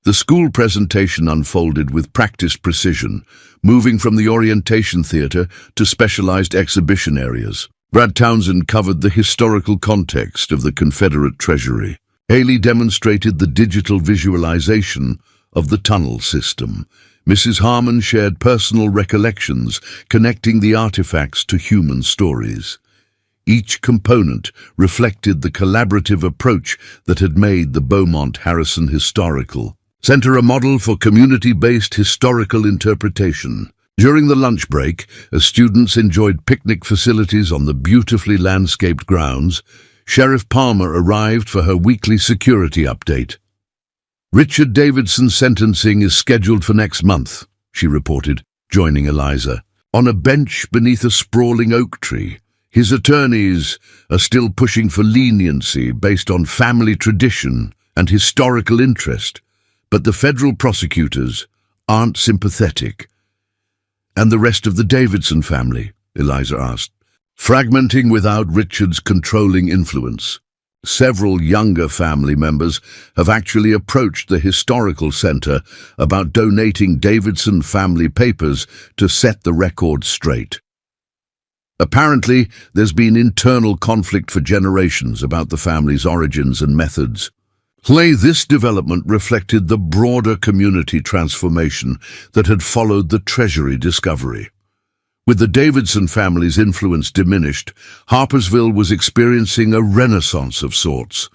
The school presentation unfolded with practiced precision, moving from the orientation theater to specialized exhibition areas. Brad Townsend covered the historical context of the Confederate treasury. Haley demonstrated the digital visualization of the tunnel system. Mrs. Harmon shared personal recollections, connecting the artifacts to human stories. Each component reflected the collaborative approach that had made the Beaumont Harrison Historical Center a model for community-based historical interpretation. During the lunch break, as students enjoyed picnic facilities on the beautifully landscaped grounds, Sheriff Palmer arrived for her weekly security update. "Richard Davidson's sentencing is scheduled for next month," she reported, joining Eliza. "On a bench beneath a sprawling oak tree. His attorneys are still pushing for leniency based on family tradition and historical interest, but the federal prosecutors aren't sympathetic." "And the rest of the Davidson family?" Eliza asked. "Fragmenting without Richard's controlling influence. Several younger family members have actually approached the Historical Center about donating Davidson family papers to set the record straight. Apparently, there's been internal conflict for generations about the family's origins and methods." This development reflected the broader community transformation that had followed the Treasury discovery. With the Davidson family's influence diminished, Harpersville was experiencing a renaissance of sorts.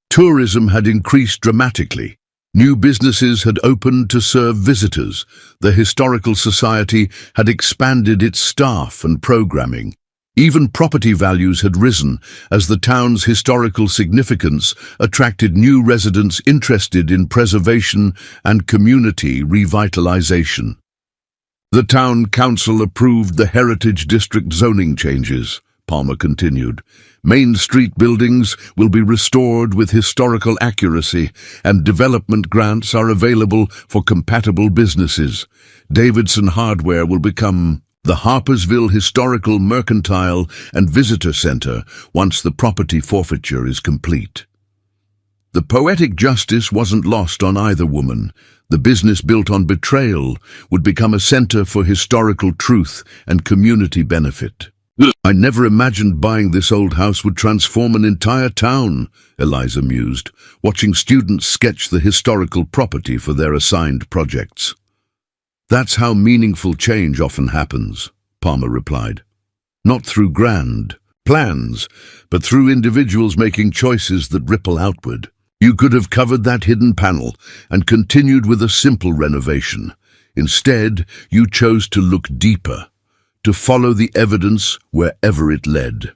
Tourism had increased dramatically. New businesses had opened to serve visitors. The Historical Society had expanded its staff and programming. Even property values had risen as the town's historical significance attracted new residents interested in preservation and community revitalization. The town council approved the Heritage District zoning changes, Palmer continued. "Main Street buildings will be restored with historical accuracy, and development grants are available for compatible businesses. Davidson Hardware will become the Harpersville Historical Mercantile and Visitor Center once the property forfeiture is complete." The poetic justice wasn't lost on either woman. The business built on betrayal would become a center for historical truth and community benefit. "I never imagined buying this old house would transform an entire town," Eliza mused, watching students sketch the historical property for their assigned projects. That's how meaningful change often happens, Palmer replied. Not through grand plans, but through individuals making choices that ripple outward. You could have covered that hidden panel and continued with a simple renovation. Instead, you chose to look deeper, to follow the evidence wherever it led.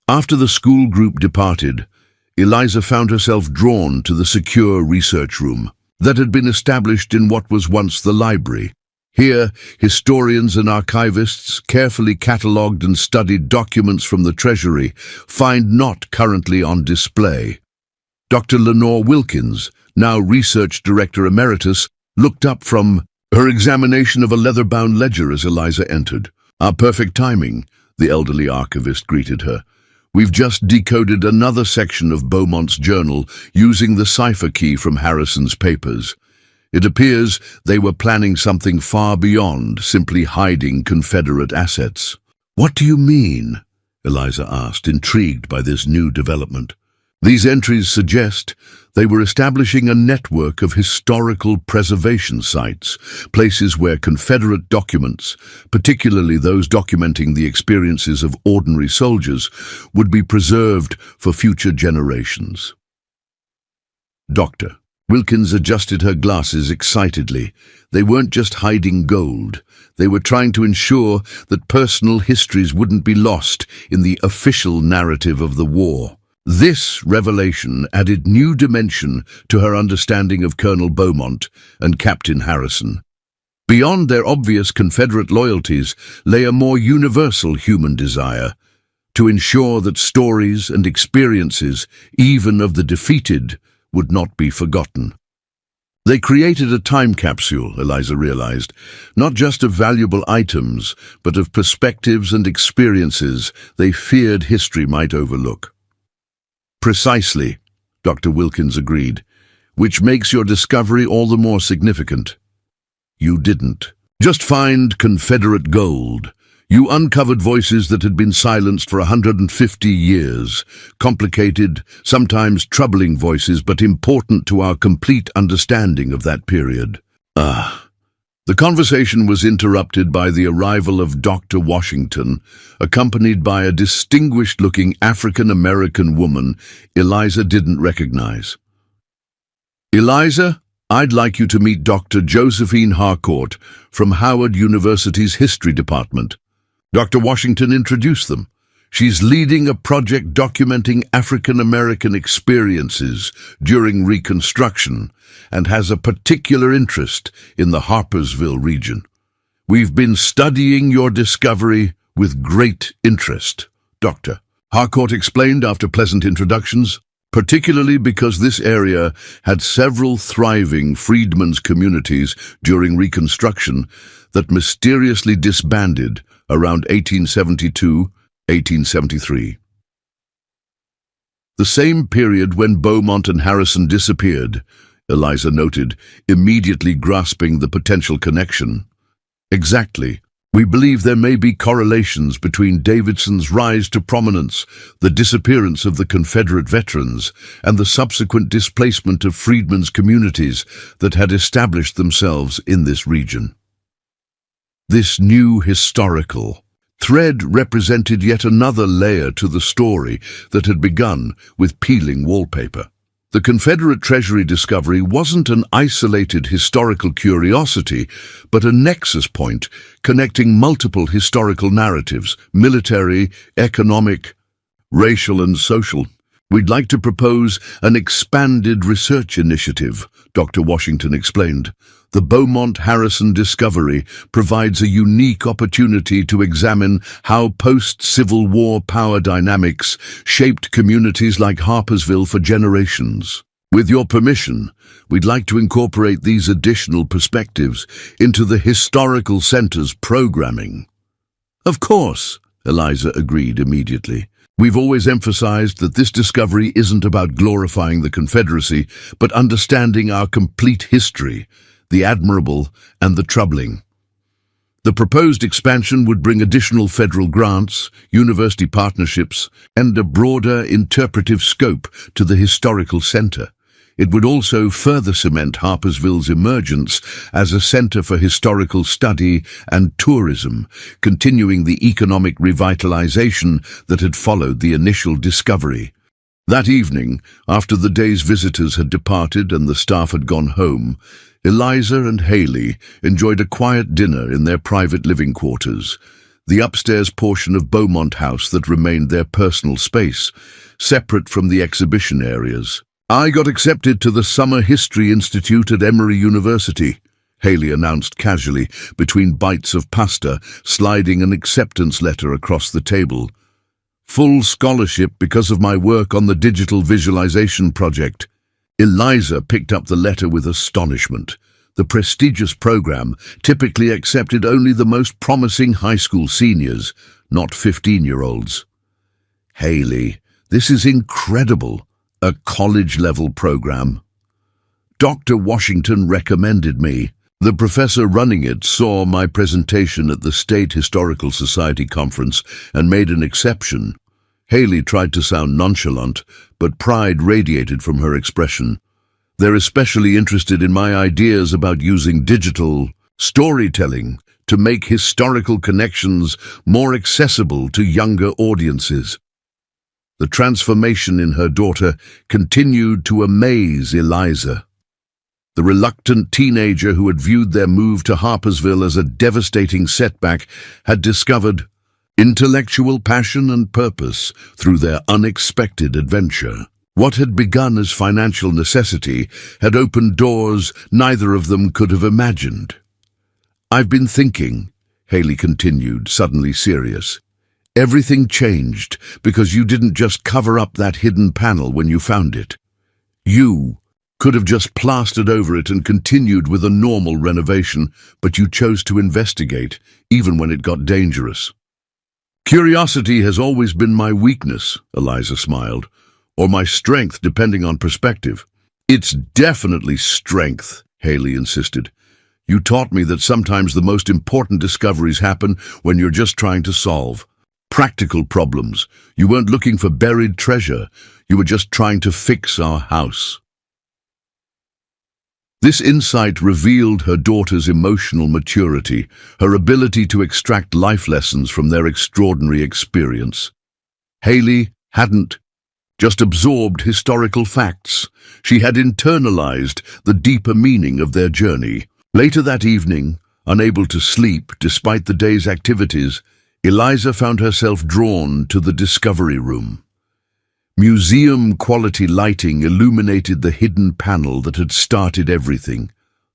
After the school group departed, Eliza found herself drawn to the secure research room that had been established in what was once the library. Here, historians and archivists carefully catalogued and studied documents from the treasury, find not currently on display. Dr. Lenore Wilkins, now Research Director Emeritus, looked up from her examination of a leather-bound ledger as Eliza entered. "Our perfect timing," the elderly archivist greeted her. "We've just decoded another section of Beaumont's journal using the cipher key from Harrison's papers. It appears they were planning something far beyond simply hiding Confederate assets." "What do you mean?" Eliza asked, intrigued by this new development. "These entries suggest they were establishing a network of historical preservation sites, places where Confederate documents, particularly those documenting the experiences of ordinary soldiers, would be preserved for future generations." Doctor Wilkins adjusted her glasses excitedly. They weren't just hiding gold. They were trying to ensure that personal histories wouldn't be lost in the official narrative of the war. This revelation added new dimension to her understanding of Colonel Beaumont and Captain Harrison. Beyond their obvious Confederate loyalties lay a more universal human desire to ensure that stories and experiences, even of the defeated, would not be forgotten. They created a time capsule, Eliza realized, not just of valuable items, but of perspectives and experiences they feared history might overlook. "Precisely," Dr. Wilkins agreed, "which makes your discovery all the more significant. You didn't just find Confederate gold. You uncovered voices that had been silenced for 150 years, complicated, sometimes troubling voices, but important to our complete understanding of that period." The conversation was interrupted by the arrival of Dr. Washington, accompanied by a distinguished-looking African-American woman Eliza didn't recognize. "Eliza, I'd like you to meet Dr. Josephine Harcourt from Howard University's History Department." Dr. Washington introduced them. "She's leading a project documenting African-American experiences during Reconstruction and has a particular interest in the Harpersville region. We've been studying your discovery with great interest, Dr. Harcourt explained after pleasant introductions, particularly because this area had several thriving freedmen's communities during Reconstruction that mysteriously disbanded around 1872-1873. "The same period when Beaumont and Harrison disappeared," Eliza noted, immediately grasping the potential connection. "Exactly. We believe there may be correlations between Davidson's rise to prominence, the disappearance of the Confederate veterans, and the subsequent displacement of freedmen's communities that had established themselves in this region." This new historical thread represented yet another layer to the story that had begun with peeling wallpaper. The Confederate Treasury discovery wasn't an isolated historical curiosity, but a nexus point connecting multiple historical narratives, military, economic, racial and social. "We'd like to propose an expanded research initiative," Dr. Washington explained. "The Beaumont-Harrison discovery provides a unique opportunity to examine how post-Civil War power dynamics shaped communities like Harpersville for generations. With your permission, we'd like to incorporate these additional perspectives into the Historical Center's programming." "Of course," Eliza agreed immediately. "We've always emphasized that this discovery isn't about glorifying the Confederacy, but understanding our complete history, the admirable and the troubling." The proposed expansion would bring additional federal grants, university partnerships, and a broader interpretive scope to the Historical Center. It would also further cement Harpersville's emergence as a center for historical study and tourism, continuing the economic revitalization that had followed the initial discovery. That evening, after the day's visitors had departed and the staff had gone home, Eliza and Haley enjoyed a quiet dinner in their private living quarters, the upstairs portion of Beaumont House that remained their personal space, separate from the exhibition areas. "I got accepted to the Summer History Institute at Emory University," Haley announced casually, between bites of pasta, sliding an acceptance letter across the table. "Full scholarship because of my work on the digital visualization project." Eliza picked up the letter with astonishment. The prestigious program typically accepted only the most promising high school seniors, not 15-year-olds. "Haley, this is incredible. A college-level program. Dr. Washington recommended me. The professor running it saw my presentation at the State Historical Society conference and made an exception." Haley tried to sound nonchalant, but pride radiated from her expression. "They're especially interested in my ideas about using digital storytelling to make historical connections more accessible to younger audiences." The transformation in her daughter continued to amaze Eliza. The reluctant teenager who had viewed their move to Harpersville as a devastating setback had discovered intellectual passion and purpose through their unexpected adventure. What had begun as financial necessity had opened doors neither of them could have imagined. "I've been thinking," Haley continued, suddenly serious. "Everything changed because you didn't just cover up that hidden panel when you found it. You could have just plastered over it and continued with a normal renovation, but you chose to investigate, even when it got dangerous." "Curiosity has always been my weakness," Eliza smiled, "or my strength, depending on perspective." "It's definitely strength," Haley insisted. "You taught me that sometimes the most important discoveries happen when you're just trying to solve practical problems. You weren't looking for buried treasure. You were just trying to fix our house." This insight revealed her daughter's emotional maturity, her ability to extract life lessons from their extraordinary experience. Haley hadn't just absorbed historical facts. She had internalized the deeper meaning of their journey. Later that evening, unable to sleep despite the day's activities, Eliza found herself drawn to the discovery room. Museum-quality lighting illuminated the hidden panel that had started everything,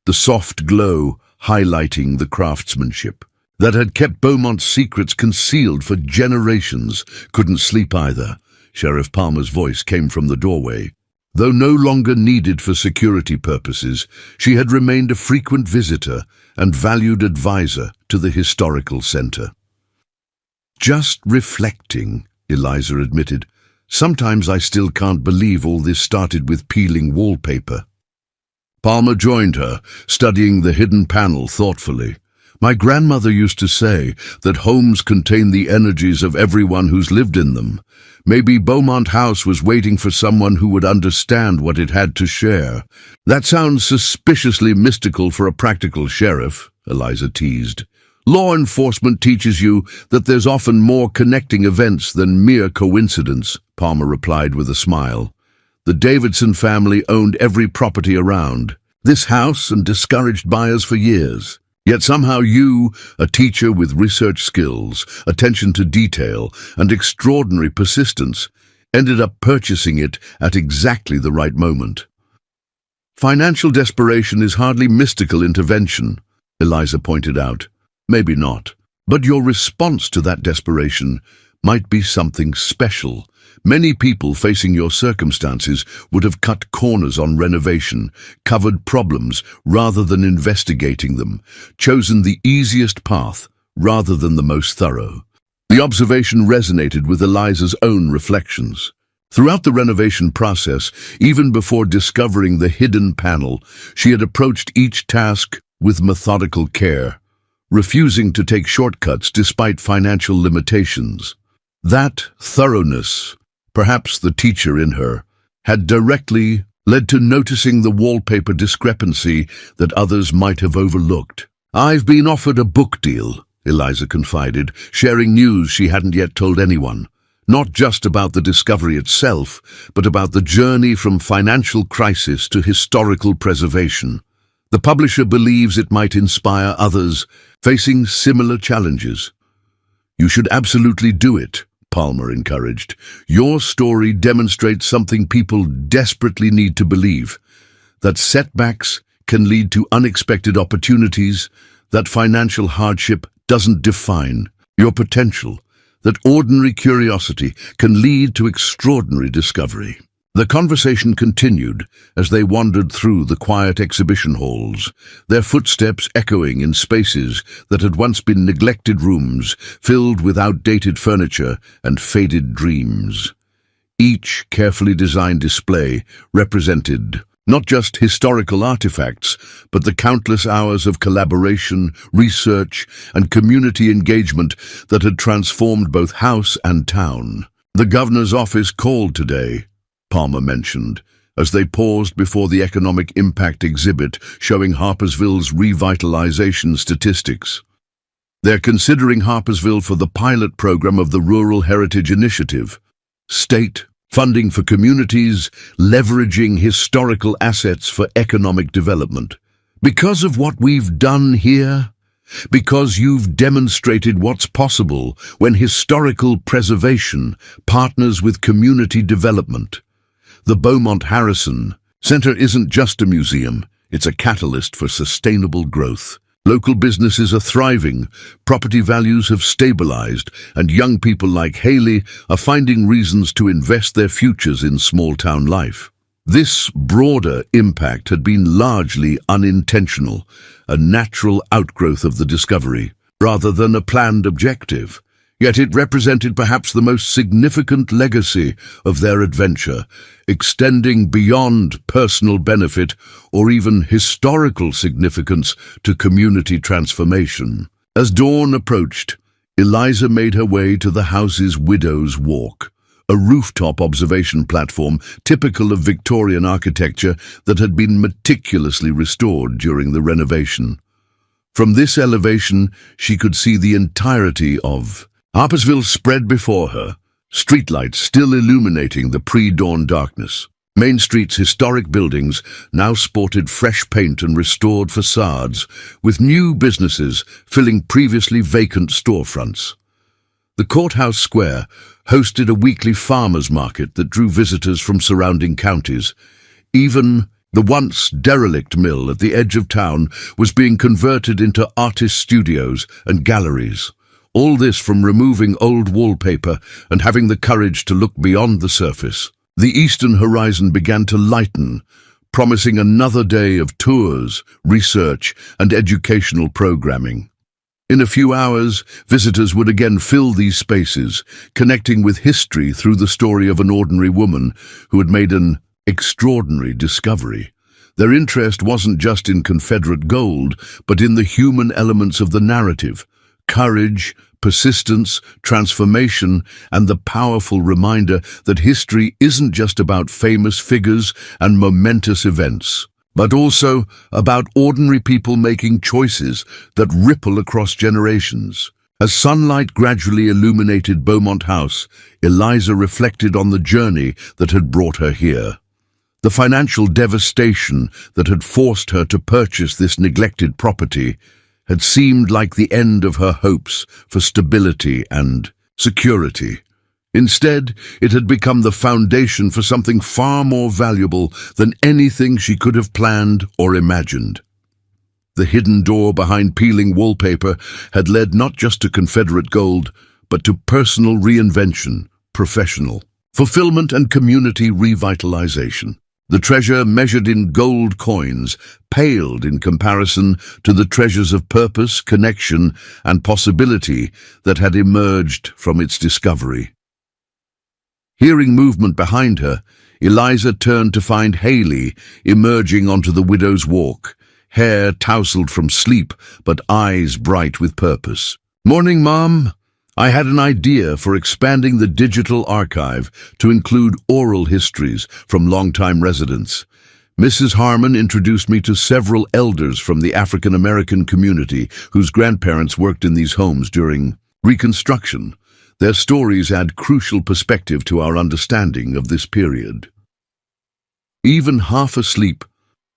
the soft glow highlighting the craftsmanship that had kept Beaumont's secrets concealed for generations. "Couldn't sleep either." Sheriff Palmer's voice came from the doorway. Though no longer needed for security purposes, she had remained a frequent visitor and valued advisor to the historical center. "Just reflecting," Eliza admitted. "Sometimes I still can't believe all this started with peeling wallpaper." Palmer joined her, studying the hidden panel thoughtfully. "My grandmother used to say that homes contain the energies of everyone who's lived in them. Maybe Beaumont House was waiting for someone who would understand what it had to share." "That sounds suspiciously mystical for a practical sheriff," Eliza teased. "Law enforcement teaches you that there's often more connecting events than mere coincidence," Palmer replied with a smile. "The Davidson family owned every property around this house and discouraged buyers for years. Yet somehow you, a teacher with research skills, attention to detail, and extraordinary persistence, ended up purchasing it at exactly the right moment." "Financial desperation is hardly mystical intervention," Eliza pointed out. "Maybe not, but your response to that desperation might be something special. Many people facing your circumstances would have cut corners on renovation, covered problems rather than investigating them, chosen the easiest path rather than the most thorough." The observation resonated with Eliza's own reflections. Throughout the renovation process, even before discovering the hidden panel, she had approached each task with methodical care, refusing to take shortcuts despite financial limitations. That thoroughness, perhaps the teacher in her, had directly led to noticing the wallpaper discrepancy that others might have overlooked. "I've been offered a book deal," Eliza confided, sharing news she hadn't yet told anyone. Not just about the discovery itself, but about the journey from financial crisis to historical preservation. The publisher believes it might inspire others facing similar challenges. "You should absolutely do it," Palmer encouraged. "Your story demonstrates something people desperately need to believe, that setbacks can lead to unexpected opportunities, that financial hardship doesn't define your potential, that ordinary curiosity can lead to extraordinary discovery." The conversation continued as they wandered through the quiet exhibition halls, their footsteps echoing in spaces that had once been neglected rooms filled with outdated furniture and faded dreams. Each carefully designed display represented not just historical artifacts, but the countless hours of collaboration, research, and community engagement that had transformed both house and town. "The governor's office called today," Palmer mentioned, as they paused before the economic impact exhibit showing Harpersville's revitalization statistics. "They're considering Harpersville for the pilot program of the Rural Heritage Initiative. State funding for communities leveraging historical assets for economic development. Because of what we've done here, because you've demonstrated what's possible when historical preservation partners with community development. The Beaumont Harrison Center isn't just a museum, it's a catalyst for sustainable growth. Local businesses are thriving, property values have stabilized, and young people like Haley are finding reasons to invest their futures in small-town life." This broader impact had been largely unintentional, a natural outgrowth of the discovery, rather than a planned objective. Yet it represented perhaps the most significant legacy of their adventure, extending beyond personal benefit or even historical significance to community transformation. As dawn approached, Eliza made her way to the house's Widow's Walk, a rooftop observation platform typical of Victorian architecture that had been meticulously restored during the renovation. From this elevation, she could see the entirety of Harpersville spread before her, streetlights still illuminating the pre-dawn darkness. Main Street's historic buildings now sported fresh paint and restored facades, with new businesses filling previously vacant storefronts. The courthouse square hosted a weekly farmers market that drew visitors from surrounding counties. Even the once derelict mill at the edge of town was being converted into artist studios and galleries. All this from removing old wallpaper and having the courage to look beyond the surface. The eastern horizon began to lighten, promising another day of tours, research, and educational programming. In a few hours, visitors would again fill these spaces, connecting with history through the story of an ordinary woman who had made an extraordinary discovery. Their interest wasn't just in Confederate gold, but in the human elements of the narrative: courage, persistence, transformation, and the powerful reminder that history isn't just about famous figures and momentous events, but also about ordinary people making choices that ripple across generations. As sunlight gradually illuminated Beaumont House, Eliza reflected on the journey that had brought her here. The financial devastation that had forced her to purchase this neglected property had seemed like the end of her hopes for stability and security. Instead, it had become the foundation for something far more valuable than anything she could have planned or imagined. The hidden door behind peeling wallpaper had led not just to Confederate gold, but to personal reinvention, professional fulfillment, and community revitalization. The treasure, measured in gold coins, paled in comparison to the treasures of purpose, connection, and possibility that had emerged from its discovery. Hearing movement behind her, Eliza turned to find Haley emerging onto the Widow's Walk, hair tousled from sleep but eyes bright with purpose. "Morning, Mom. I had an idea for expanding the digital archive to include oral histories from longtime residents. Mrs. Harmon introduced me to several elders from the African American community whose grandparents worked in these homes during Reconstruction. Their stories add crucial perspective to our understanding of this period. Even half asleep,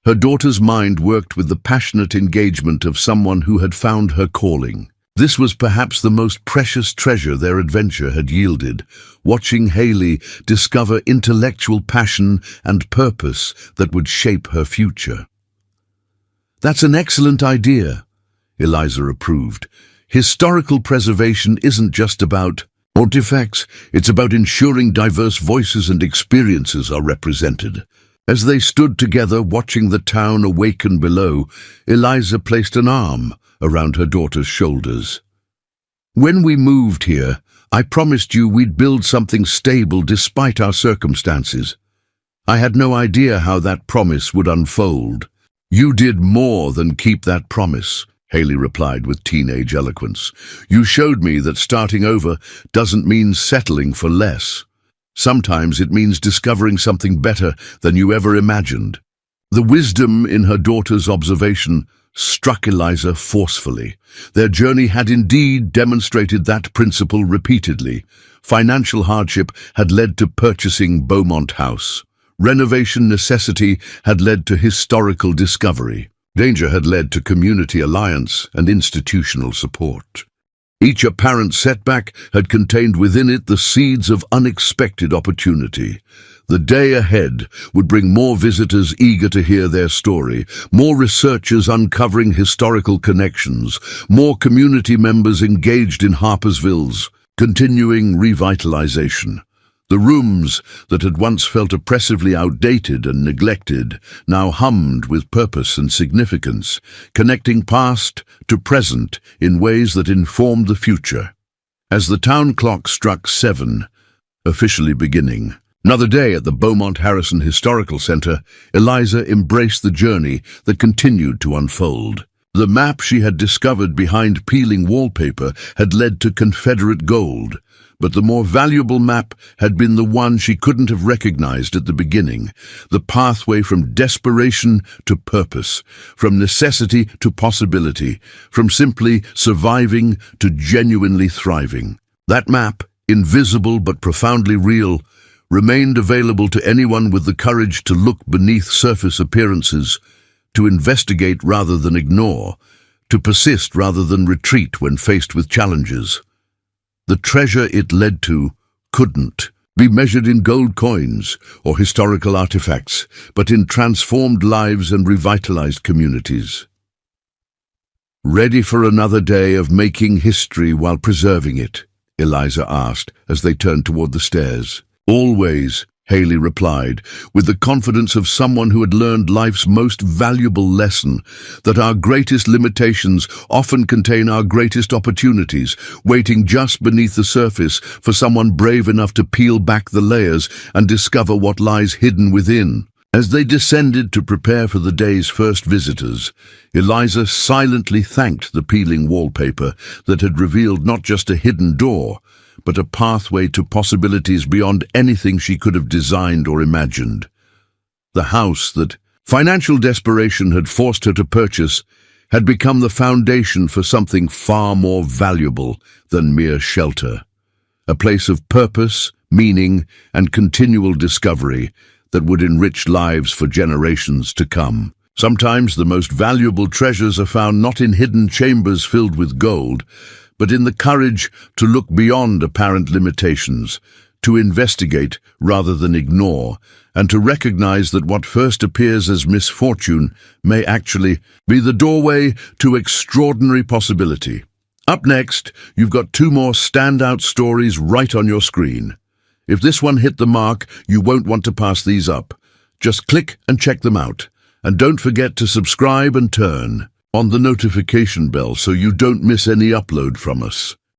her daughter's mind worked with the passionate engagement of someone who had found her calling. This was perhaps the most precious treasure their adventure had yielded, watching Haley discover intellectual passion and purpose that would shape her future. "That's an excellent idea," Eliza approved. "Historical preservation isn't just about artifacts, it's about ensuring diverse voices and experiences are represented." As they stood together watching the town awaken below, Eliza placed an arm around her daughter's shoulders. "When we moved here, I promised you we'd build something stable despite our circumstances. I had no idea how that promise would unfold." "You did more than keep that promise," Haley replied with teenage eloquence. "You showed me that starting over doesn't mean settling for less. Sometimes it means discovering something better than you ever imagined." The wisdom in her daughter's observation struck Eliza forcefully. Their journey had indeed demonstrated that principle repeatedly. Financial hardship had led to purchasing Beaumont House. Renovation necessity had led to historical discovery. Danger had led to community alliance and institutional support. Each apparent setback had contained within it the seeds of unexpected opportunity. The day ahead would bring more visitors eager to hear their story, more researchers uncovering historical connections, more community members engaged in Harpersville's continuing revitalization. The rooms that had once felt oppressively outdated and neglected now hummed with purpose and significance, connecting past to present in ways that informed the future. As the town clock struck 7, officially beginning another day at the Beaumont Harrison Historical Center, Eliza embraced the journey that continued to unfold. The map she had discovered behind peeling wallpaper had led to Confederate gold, but the more valuable map had been the one she couldn't have recognized at the beginning, the pathway from desperation to purpose, from necessity to possibility, from simply surviving to genuinely thriving. That map, invisible but profoundly real, remained available to anyone with the courage to look beneath surface appearances, to investigate rather than ignore, to persist rather than retreat when faced with challenges. The treasure it led to couldn't be measured in gold coins or historical artifacts, but in transformed lives and revitalized communities. "Ready for another day of making history while preserving it?" Eliza asked as they turned toward the stairs. "Always," Haley replied, with the confidence of someone who had learned life's most valuable lesson, that our greatest limitations often contain our greatest opportunities, waiting just beneath the surface for someone brave enough to peel back the layers and discover what lies hidden within. As they descended to prepare for the day's first visitors, Eliza silently thanked the peeling wallpaper that had revealed not just a hidden door, but a pathway to possibilities beyond anything she could have designed or imagined. The house that financial desperation had forced her to purchase had become the foundation for something far more valuable than mere shelter. A place of purpose, meaning, and continual discovery that would enrich lives for generations to come. Sometimes the most valuable treasures are found not in hidden chambers filled with gold, but in the courage to look beyond apparent limitations, to investigate rather than ignore, and to recognize that what first appears as misfortune may actually be the doorway to extraordinary possibility. Up next, you've got 2 more standout stories right on your screen. If this one hit the mark, you won't want to pass these up. Just click and check them out. And don't forget to subscribe and turn on the notification bell so you don't miss any upload from us.